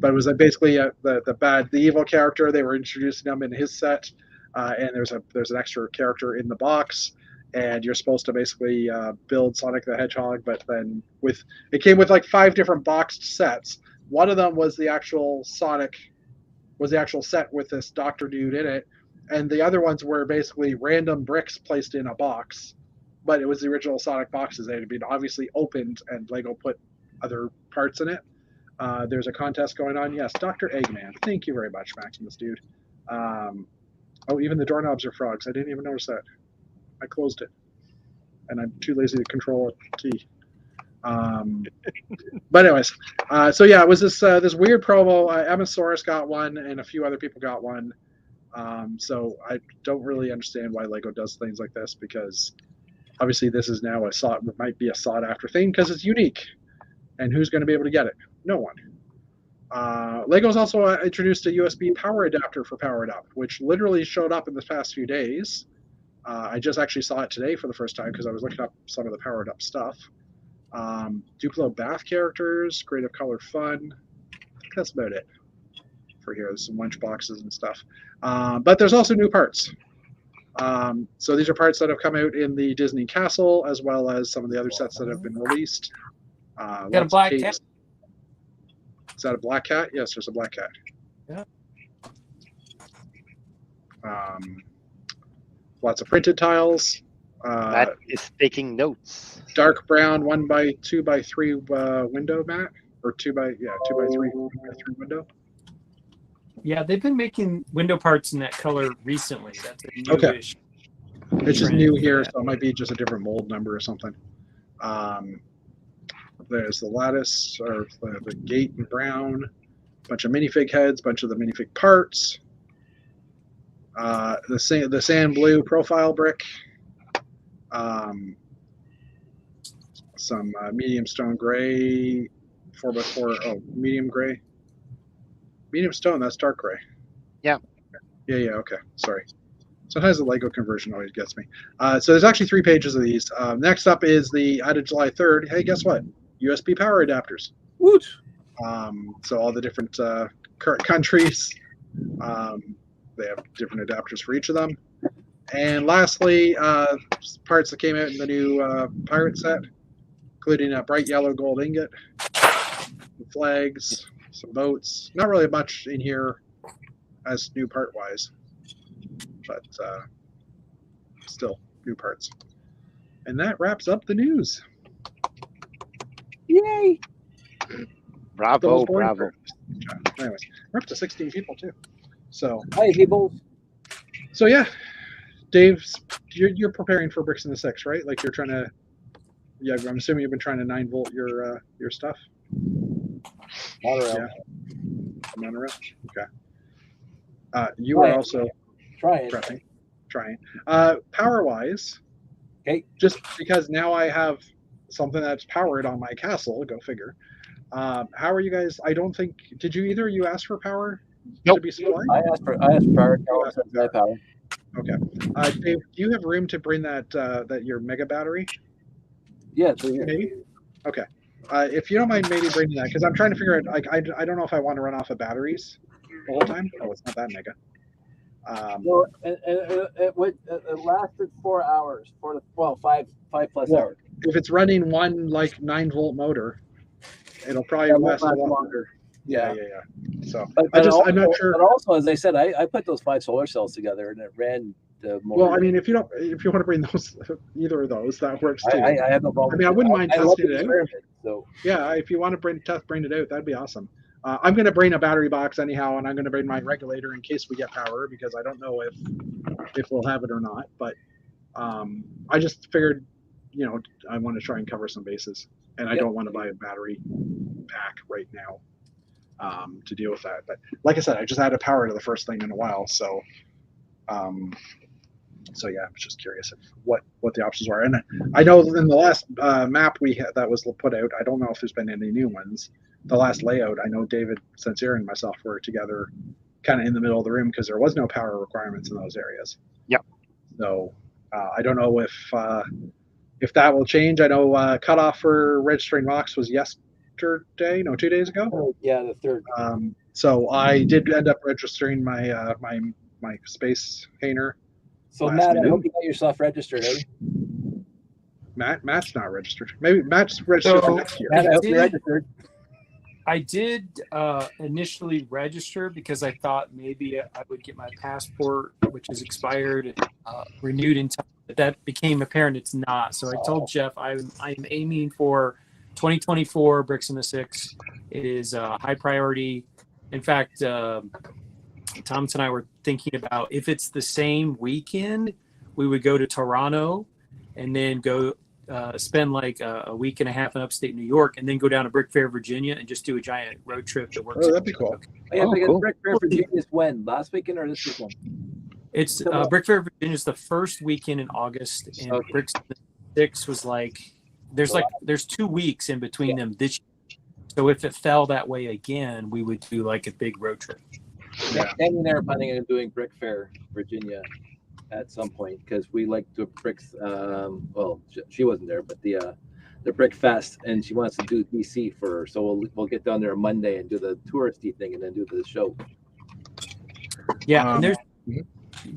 S1: But it was basically the evil character. They were introducing him in his set, and there's an extra character in the box, and you're supposed to basically build Sonic the Hedgehog. But then it came with like 5 different boxed sets. One of them was the actual Sonic, was the actual set with this doctor dude in it, and the other ones were basically random bricks placed in a box. But it was the original Sonic boxes. They had been obviously opened, and Lego put other parts in it. There's a contest going on. Yes, Dr. Eggman. Thank you very much, Maximus, dude. Oh, even the doorknobs are frogs. I didn't even notice that. I closed it, and I'm too lazy to control a key. But anyways, so yeah, it was this weird promo. Amosaurus got one, and a few other people got one. So I don't really understand why Lego does things like this, because obviously this is now might be a sought after thing because it's unique, and who's going to be able to get it? No one. Lego's also introduced a USB power adapter for Power It Up, which literally showed up in the past few days. I just actually saw it today for the first time because I was looking up some of the Power It Up stuff. Duplo bath characters, creative color fun. I think that's about it for here. There's some lunch boxes and stuff. But there's also new parts. So these are parts that have come out in the Disney Castle, as well as some of the other sets that have been released.
S2: Got a black cat.
S1: Is that a black cat? Yes, there's a black cat.
S2: Yeah.
S1: Lots of printed tiles.
S3: Matt is taking notes.
S1: Dark brown 1x2x3 window mat, or 2x3 window.
S2: Yeah, they've been making window parts in that color recently. That's a newish.
S1: It's just new here, so it might be just a different mold number or something. There's the lattice, or the gate in brown, bunch of minifig heads, bunch of the minifig parts. The sand blue profile brick. Some medium stone gray, 4x4. Oh, medium gray. Medium stone, that's dark gray.
S3: Yeah.
S1: Yeah, okay. Sorry. Sometimes the Lego conversion always gets me. So there's actually 3 pages of these. Next up is the added July 3rd. Hey, guess what? USB power adapters.
S2: Woot!
S1: So all the different current countries, they have different adapters for each of them. And lastly, parts that came out in the new pirate set, including a bright yellow gold ingot, flags, some boats. Not really much in here as new part wise, but still new parts. And that wraps up the news.
S2: Yay!
S3: Bravo.
S1: Anyways, we're up to 16 people too. So
S4: Hi, people.
S1: So yeah, Dave, you're preparing for Bricks in the Six, right? Like you're trying to. Yeah, I'm assuming you've been trying to 9-volt your stuff.
S4: Monorail.
S1: Yeah. Monorail. Okay. You are also trying. Power wise.
S4: Okay.
S1: Just because now I have something that's powered on my castle. Go figure. How are you guys? I don't think. Did you either? You ask for power?
S3: Nope.
S1: To be supplied?
S4: I asked for power. Power.
S1: Okay. Dave, do you have room to bring that your mega battery?
S4: Yeah, it's right here.
S1: Maybe. Okay. If you don't mind, maybe bringing that, because I'm trying to figure out. Like, I don't know if I want to run off of batteries the whole time. Oh, it's not that mega.
S4: Well, it lasted 4 hours. 5+ hours.
S1: If it's running one like 9-volt motor, it'll probably last a lot longer. Yeah. So
S4: But,
S1: I'm not sure.
S4: But also, as I said, I put those 5 solar cells together and it ran the motor.
S1: Well, I mean, if you want to bring those, either of those, that works too.
S4: I have no problem.
S1: I mean, I wouldn't mind
S4: I love
S1: testing
S4: the
S1: it out.
S4: experiment. So
S1: Yeah, if you want to bring it out, that'd be awesome. I'm going to bring a battery box anyhow, and I'm going to bring my regulator in case we get power, because I don't know if we'll have it or not. But I just figured, I want to try and cover some bases, and I don't want to buy a battery pack right now to deal with that. But like I said, I just added power to the first thing in a while, so yeah, I was just curious of what the options were. And I know in the last map we had that was put out, I don't know if there's been any new ones. The last layout, I know David Sensier and myself were together kind of in the middle of the room because there was no power requirements in those areas.
S3: Yep.
S1: So I don't know if that will change. I know cutoff for registering rocks was 2 days ago.
S4: yeah, the third.
S1: So I did end up registering my my space painter.
S4: So
S1: last
S4: Matt, I
S1: minute.
S4: hope you got yourself registered, eh?
S1: Matt's not registered. Maybe Matt's registered for next year.
S4: Matt, I hope
S2: did-
S4: you're registered.
S2: I did initially register because I thought maybe I would get my passport, which is expired, renewed in time. But that became apparent it's not. So I told Jeff I'm aiming for 2024 Bricks in the Six. It is high priority. In fact, Thomas and I were thinking about if it's the same weekend, we would go to Toronto and then go spend like a week and a half in upstate New York and then go down to Brick Fair, Virginia and just do a giant road trip that works.
S1: Oh, that'd be cool.
S4: Yeah,
S3: Oh,
S4: because
S3: cool.
S4: Brick Fair Virginia is when? Last weekend or this weekend?
S2: It's Brick Fair, Virginia is the first weekend in August, and
S4: Okay.
S2: Bricks in the Six was there's 2 weeks in between them this year. So if it fell that way again, we would do like a big road trip.
S1: Yeah.
S4: Danny and I are planning on doing Brick Fair Virginia at some point because we like the bricks. Well, she wasn't there, but the Brick Fest, and she wants to do DC for her. So we'll get down there on Monday and do the touristy thing, and then do the show.
S2: Yeah,
S1: Um,
S2: and there's
S1: Go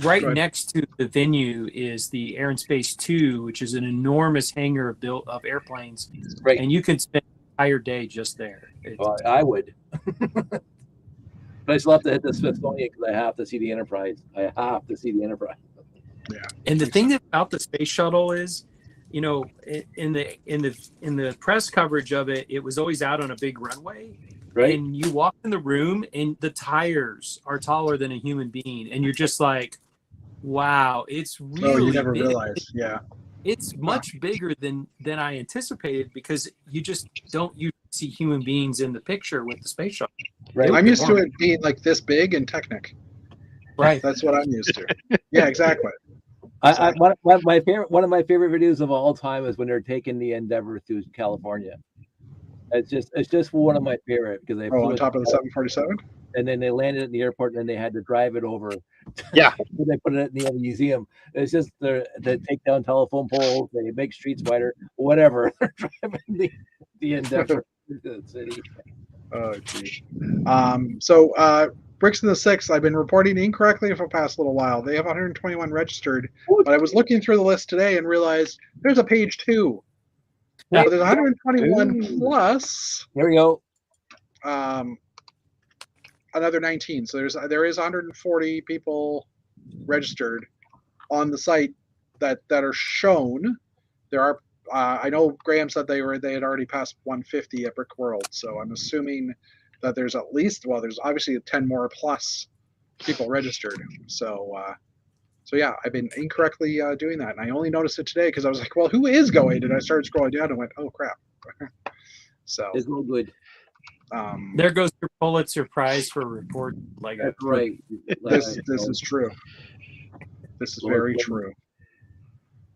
S2: right
S1: ahead.
S2: next to the venue is the Air and Space 2, which is an enormous hangar built of airplanes,
S4: Right.
S2: and you can spend an entire day just there.
S4: Well, I would. But I still have to hit the Smithsonian because I have to see the Enterprise. I have to see the Enterprise.
S2: And the thing about the space shuttle is, in the press coverage of it, it was always out on a big runway.
S4: Right?
S2: And you walk in the room and the tires are taller than a human being. And you're just like, wow, it's really
S1: Oh, you never
S2: big.
S1: realized. Yeah.
S2: It's much bigger than I anticipated because you just don't usually see human beings in the picture with the space shuttle.
S4: Right.
S1: I'm used to it being like this big and Technic.
S2: Right.
S1: That's what I'm used to. Yeah, exactly.
S4: One of my favorite videos of all time is when they're taking the Endeavor through California. It's just one of my favorite because they
S1: Oh,
S4: flew
S1: on
S4: it
S1: top of the 747?
S4: and then they landed at the airport and then they had to drive it over.
S3: Yeah.
S4: They put it in the museum. It's just they take down telephone poles, they make streets wider, whatever. They're driving the Endeavor through the city.
S1: Oh, gee. So Bricks in the Six, I've been reporting incorrectly for the past little while. They have 121 registered, but I was looking through the list today and realized there's a page 2.
S2: Yeah.
S1: So there's 121
S4: Ooh.
S1: plus
S4: Here we go.
S1: another 19. So there is 140 people registered on the site that are shown. There are I know Graham said they had already passed 150 at Brick World, so I'm assuming that there's at least there's obviously 10 more plus people registered. So yeah, I've been incorrectly doing that, and I only noticed it today because I was like, well, who is going? And I started scrolling down and went, oh crap. So
S4: It's no good.
S2: There goes your Pulitzer Prize for a report like that.
S4: That's right.
S1: this is true. This is very true.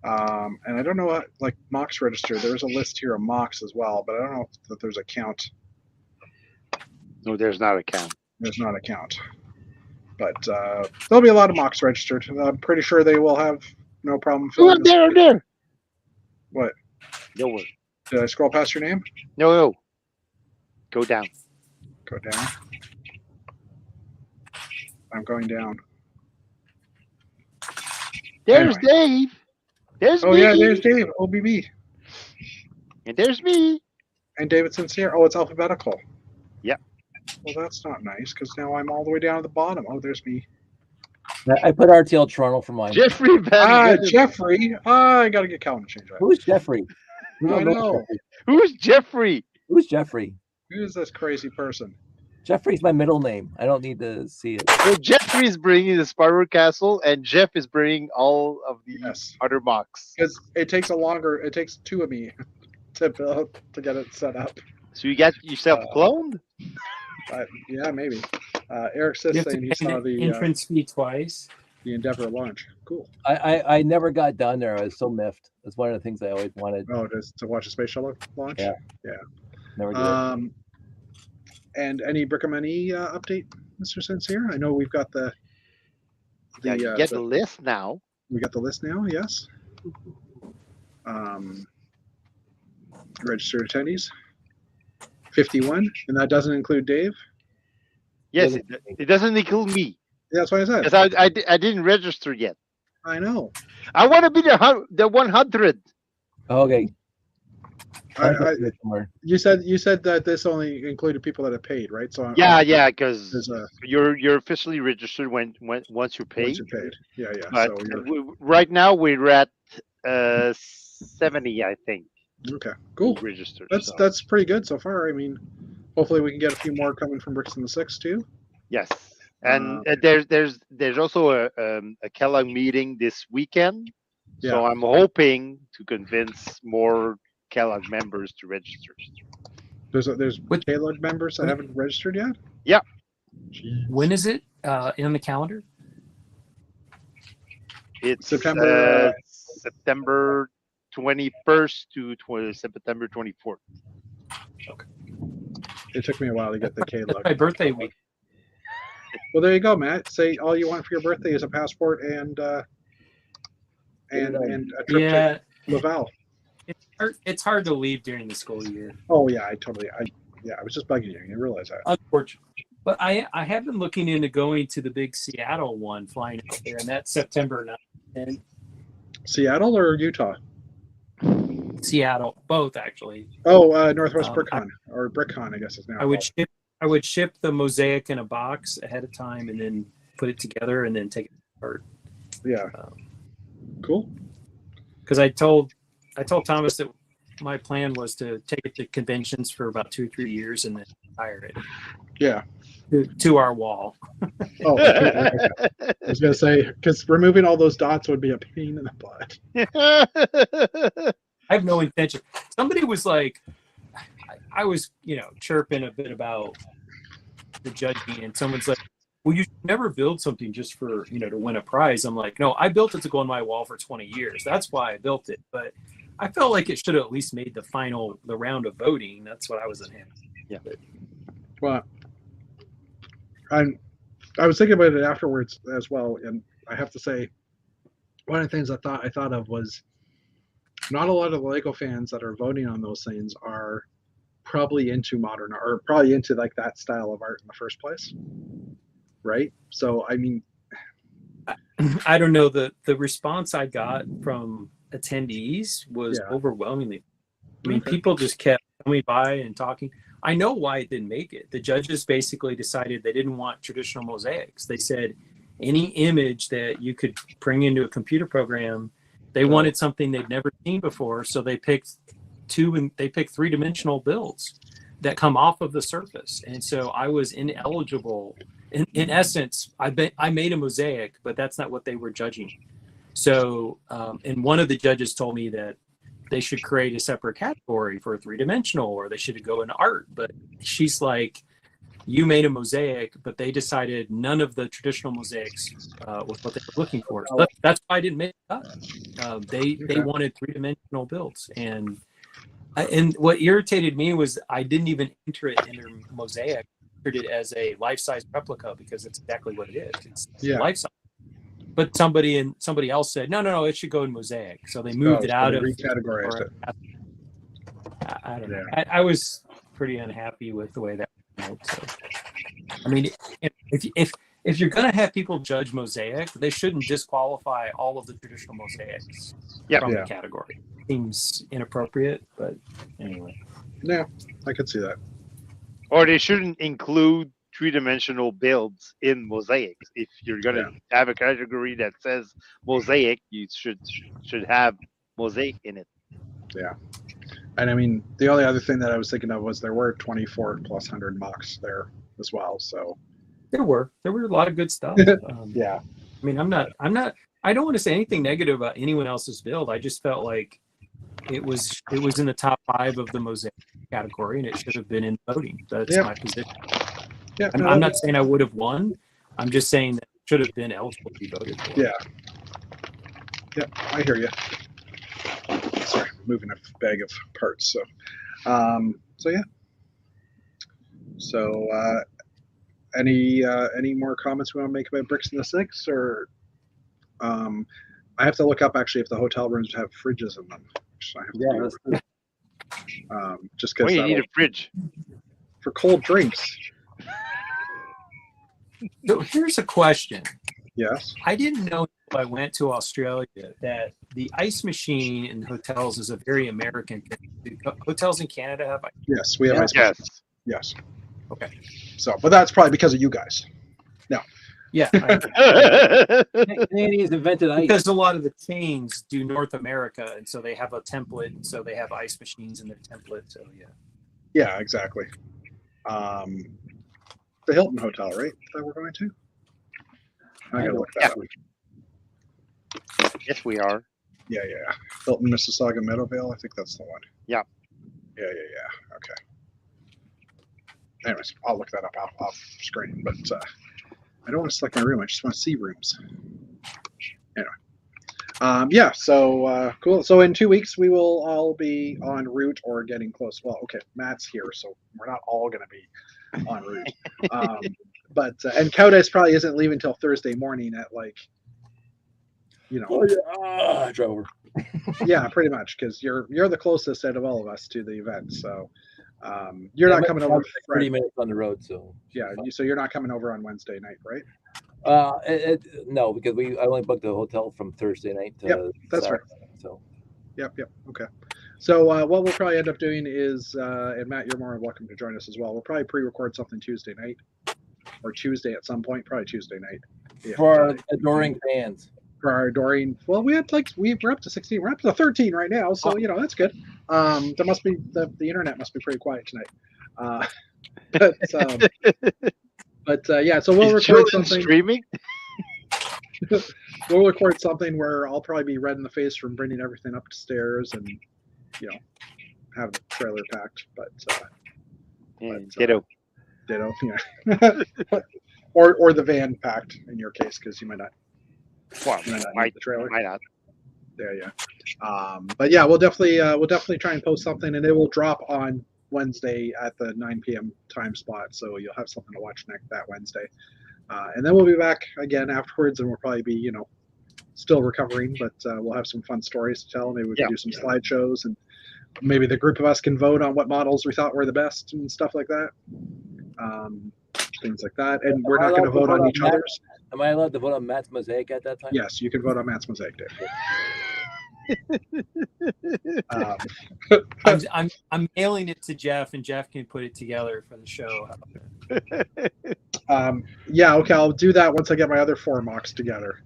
S1: And I don't know what like mocks registered. There's a list here of mocks as well, but I don't know if there's a count.
S3: No, there's not a count.
S1: There's not a count. But there'll be a lot of mocks registered. I'm pretty sure they will have no problem
S3: Oh,
S1: filling this.
S3: there.
S1: What?
S3: Nowhere.
S1: Did I scroll past your name?
S3: No. Go down.
S1: Go down. I'm going down.
S3: There's
S1: Anyway.
S3: Dave. There's
S1: Oh
S3: me.
S1: yeah, there's Dave, OBB.
S3: And there's me.
S1: And David Sincere. Oh, it's alphabetical.
S3: Yep.
S1: Well, that's not nice because now I'm all the way down at the bottom. Oh, there's me.
S4: I put RTL Toronto for mine.
S3: Jeffrey Van Gennep.
S1: Jeffrey. I got to get Calvin to change that.
S4: Who's Jeffrey? We
S1: I
S4: don't
S1: know.
S4: Jeffrey.
S3: Who's Jeffrey?
S4: Who's Jeffrey?
S1: Who's this crazy person?
S4: Jeffrey's my middle name. I don't need to see it.
S3: So Jeffrey is bringing the Spiral Castle, and Jeff is bringing all of the
S1: Yes.
S3: other mocks.
S1: Because it takes it takes two of me to build to get it set up.
S3: So you got yourself cloned?
S1: Yeah, maybe. Eric says
S2: You have to
S1: saying he
S2: pay
S1: saw
S2: the
S1: the
S2: entrance fee twice.
S1: Endeavor launch. Cool.
S4: I never got down there. I was so miffed. That's one of the things I always wanted.
S1: Oh, to watch a space shuttle launch?
S4: Yeah. Never did.
S1: And any Brickman update, Mr. Sincere? I know we've got the
S3: Yeah, you get the list now.
S1: we got the list now, yes. Registered attendees. 51, and that doesn't include Dave.
S3: Yes, it doesn't include me.
S1: Yeah, that's what I said.
S3: Because I didn't register yet.
S1: I know.
S3: I want to be the 100.
S4: Okay.
S1: I, you said that this only included people that have paid, right? So
S3: Yeah, because
S1: there's a
S3: you're officially registered once you pay.
S1: once you paid. Yeah.
S3: But
S1: So
S3: right now we're at 70, I think.
S1: okay, cool.
S3: Registered.
S1: That's pretty good so far. I mean, hopefully we can get a few more coming from Bricks in the Six too.
S3: Yes, and there's also a Kellogg meeting this weekend. So
S1: Yeah.
S3: I'm hoping to convince more Kellogg members to register.
S1: There's Caleb members that haven't registered yet.
S3: Yeah.
S1: Jeez.
S2: When is it in the calendar?
S3: It's
S1: September,
S3: September 21st to September 24th.
S1: It took me a while to get the
S2: That's
S1: Caleb.
S2: my birthday week.
S1: Well, there you go, Matt. Say all you want for your birthday is a passport and a trip
S2: Yeah,
S1: to Laval.
S2: it's hard to leave during the school year,
S1: Oh yeah, I was just bugging you. You realize that?
S2: unfortunately. But I have been looking into going to the big Seattle one, flying out there, and that's September 9th. And
S1: Seattle or Utah?
S2: Seattle, both actually.
S1: Oh, Northwest
S2: Um,
S1: BrickCon or BrickCon, I guess it's now.
S2: I would
S1: called.
S2: ship the mosaic in a box ahead of time, and then put it together, and then take it apart.
S1: Yeah. Cool.
S2: Because I told Thomas that my plan was to take it to conventions for about 2 or 3 years and then retire it
S1: Yeah.
S2: to our wall.
S1: Oh, okay. I was gonna say because removing all those dots would be a pain in the butt.
S2: I have no intention. Somebody was like, I was, chirping a bit about the judging, and someone's like, well, you should never build something just for, to win a prize. I'm like, no, I built it to go on my wall for 20 years. That's why I built it. But I felt like it should have at least made the round of voting. That's what I was unhappy.
S3: Yeah.
S1: Well, I was thinking about it afterwards as well, and I have to say, one of the things I thought of was not a lot of the Lego fans that are voting on those things are probably into modern art, or probably into like that style of art in the first place, right? So I mean,
S2: I don't know, the response I got from attendees was
S1: Yeah.
S2: overwhelmingly. I mean,
S1: Okay.
S2: people just kept coming by and talking. I know why it didn't make it. The judges basically decided they didn't want traditional mosaics. They said any image that you could bring into a computer program, they wanted something they'd never seen before. So they picked 3-dimensional builds that come off of the surface. And so I was ineligible. In essence, I made a mosaic, but that's not what they were judging. So, and one of the judges told me that they should create a separate category for 3-dimensional, or they should go into art. But she's like, you made a mosaic, but they decided none of the traditional mosaics was what they were looking for. So that's why I didn't make it. They wanted 3-dimensional builds, and what irritated me was I didn't even enter it in their mosaic. I entered it as a life-size replica because it's exactly what it is. It's life-size. But somebody else said, no, it should go in mosaic. So they moved it out of.
S1: Recategorized it.
S2: I don't know. I was pretty unhappy with the way that went out. So, I mean, if you're gonna have people judge mosaic, they shouldn't disqualify all of the traditional mosaics from the category. Seems inappropriate, but anyway.
S1: Yeah, I could see that.
S3: Or they shouldn't include three-dimensional builds in Mosaic. If you're gonna have a category that says Mosaic, you should have Mosaic in it.
S1: And I mean, the only other thing that I was thinking of was there were 24 plus 100 mocks there as well. So
S2: There were a lot of good stuff.
S1: yeah,
S2: I mean, I don't want to say anything negative about anyone else's build. I just felt like it was in the top 5 of the Mosaic category, and it should have been in voting. That's my position.
S1: yeah.
S2: I'm not saying I would have won. I'm just saying that it should have been eligible to be voted for.
S1: Yeah. Yep, I hear you. Sorry, moving a bag of parts. So, so yeah. So, any more comments we want to make about Bricks in the Six, or I have to look up actually if the hotel rooms have fridges in them. So I have to just
S3: Well,
S1: because
S3: you need a fridge.
S1: for cold drinks.
S2: So here's a question.
S1: Yes.
S2: I didn't know if I went to Australia that the ice machine in hotels is a very American thing. Do hotels in Canada have ice?
S1: Yes, we have ice
S3: Yes.
S1: machines. Yes.
S2: Okay.
S1: So, but that's probably because of you guys.
S2: Yeah.
S4: Canadians invented ice.
S2: Because a lot of the chains do North America, and so they have a template, and so they have ice machines in their template. So yeah.
S1: Yeah, exactly. The Hilton Hotel, right? That we're going to. I gotta look that up.
S3: Yes, we are.
S1: Yeah. Hilton Mississauga Meadowvale. I think that's the one.
S3: Yeah.
S1: Yeah. Okay. Anyways, I'll look that up off screen, but I don't want to select my room. I just want to see rooms. Anyway. Yeah. So cool. So in 2 weeks we will all be en route or getting close. Well, okay. Matt's here, so we're not all going to be en route. But and Countess probably isn't leaving till Thursday morning at like,
S4: Drive over.
S1: yeah, pretty much, because you're the closest out of all of us to the event. So you're not coming over.
S4: 30 minutes on the road, so
S1: Yeah, so you're not coming over on Wednesday night, right?
S4: no, because I only booked the hotel from Thursday night to
S1: Yep, that's
S4: Saturday, so
S1: Yep. Okay. So what we'll probably end up doing is, and Matt, you're more than welcome to join us as well. We'll probably pre-record something Tuesday night or Tuesday at some point, probably Tuesday night. Yeah.
S4: for our adoring fans.
S1: For our adoring, well, we're up to 16. We're up to 13 right now, so that's good. There must be the internet must be pretty quiet tonight. But yeah, so we'll
S3: Is
S1: record
S3: children
S1: something.
S3: streaming?
S1: We'll record something where I'll probably be red in the face from bringing everything upstairs and have the trailer packed. But
S3: Ditto.
S1: yeah. or the van packed in your case, because you might not.
S3: Well,
S1: You might not need
S3: might,
S1: the trailer.
S3: might not.
S1: Yeah. But yeah, we'll definitely try and post something, and it will drop on Wednesday at the 9 p.m. time spot, so you'll have something to watch that Wednesday. And then we'll be back again afterwards, and we'll probably be, still recovering, but we'll have some fun stories to tell. Maybe we can do some slideshows, and maybe the group of us can vote on what models we thought were the best and stuff like that. Things like that. And we're not going to vote on each other's.
S4: Am I allowed to vote on Matt's Mosaic at that time?
S1: Yes, you can vote on Matt's Mosaic, Dave.
S2: I'm mailing it to Jeff, and Jeff can put it together for the show.
S1: Yeah, okay, I'll do that once I get my other 4 mocks together.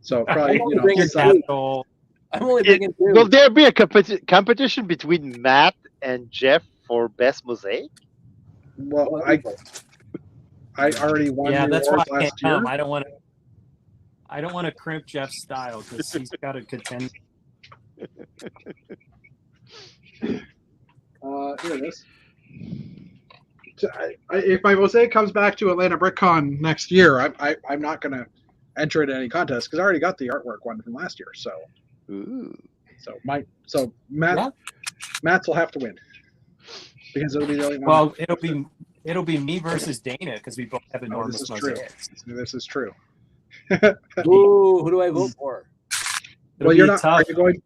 S1: So probably,
S2: Your capital.
S4: I'm only thinking two.
S3: Will there be a competition between Matt and Jeff for best mosaic?
S1: well, I already won
S2: Yeah,
S1: the
S2: that's why
S1: awards
S2: I can't
S1: last year.
S2: come. I don't want to crimp Jeff's style because he's got to contend.
S1: Here it is. If my mosaic comes back to Atlanta BrickCon next year, I'm not going to enter it in any contest because I already got the artwork one from last year. So
S3: Ooh.
S1: Matt's will have to win because it'll be the only one.
S2: Well, it'll be me versus Dana because we both have enormous
S1: this is true.
S2: mosaics.
S1: This is true.
S4: Ooh, who do I vote for?
S2: It'll
S1: You're
S2: be
S1: not.
S2: tough.
S1: Are you going?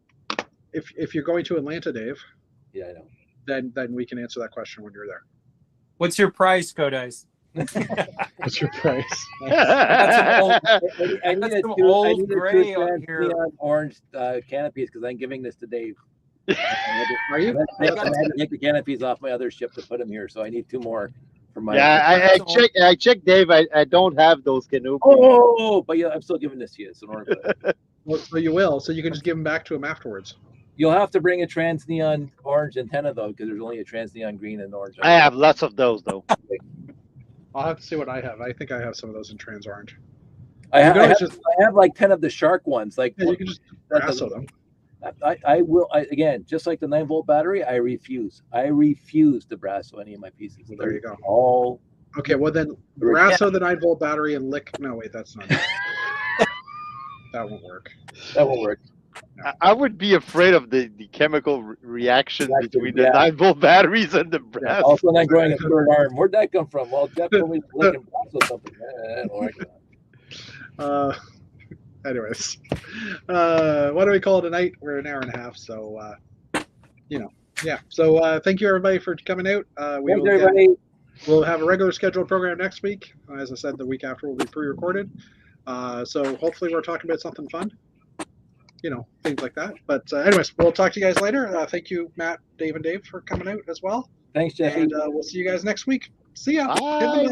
S1: If you're going to Atlanta, Dave,
S4: Yeah, I know.
S1: then we can answer that question when you're there.
S2: What's your price, Codice?
S1: What's your price?
S2: That's an old,
S4: I
S2: That's
S4: need
S2: some
S4: a two,
S2: old
S4: I need a
S2: gray
S4: two
S2: on
S4: strand
S2: here.
S4: neon orange canopies because I'm giving this to Dave.
S1: Are you?
S4: I had to take the canopies off my other ship to put them here, so I need 2 more for my.
S3: Yeah, I checked, Dave. I don't have those canopies.
S4: Oh, but yeah, I'm still giving this to you. So,
S1: Well, so you will. So you can just give them back to him afterwards.
S4: you'll have to bring a trans neon orange antenna though, because there's only a trans neon green and orange.
S3: I have lots of those though.
S1: I'll have to see what I have. I think I have some of those in trans orange.
S4: I
S1: You can always just
S4: I have like 10 of the shark ones. Like
S1: yeah, you can just brasso them.
S4: I will again, just like the 9-volt battery. I refuse to brasso any of my pieces.
S1: Well, there you go.
S4: All
S1: Okay, well then brasso the 9-volt battery and lick. No, wait, that's not. That won't work.
S4: that won't work.
S3: I would be afraid of the chemical reaction between the
S4: yeah.
S3: 9-volt batteries and the brass.
S4: Also, not growing a third arm. Where'd that come from? Well, Jeff told me to lick and brasso something.
S1: Anyways, what do we call it tonight? We're an hour and a half, so yeah. So thank you everybody for coming out.
S4: Thanks, everybody.
S1: We'll have a regular scheduled program next week. As I said, the week after will be pre-recorded. So hopefully we're talking about something fun, things like that. But anyways, we'll talk to you guys later. Thank you, Matt, Dave, and Dave for coming out as well.
S4: Thanks, Jeffy.
S1: And we'll see you guys next week. See ya.
S3: Bye.
S1: Hit the button.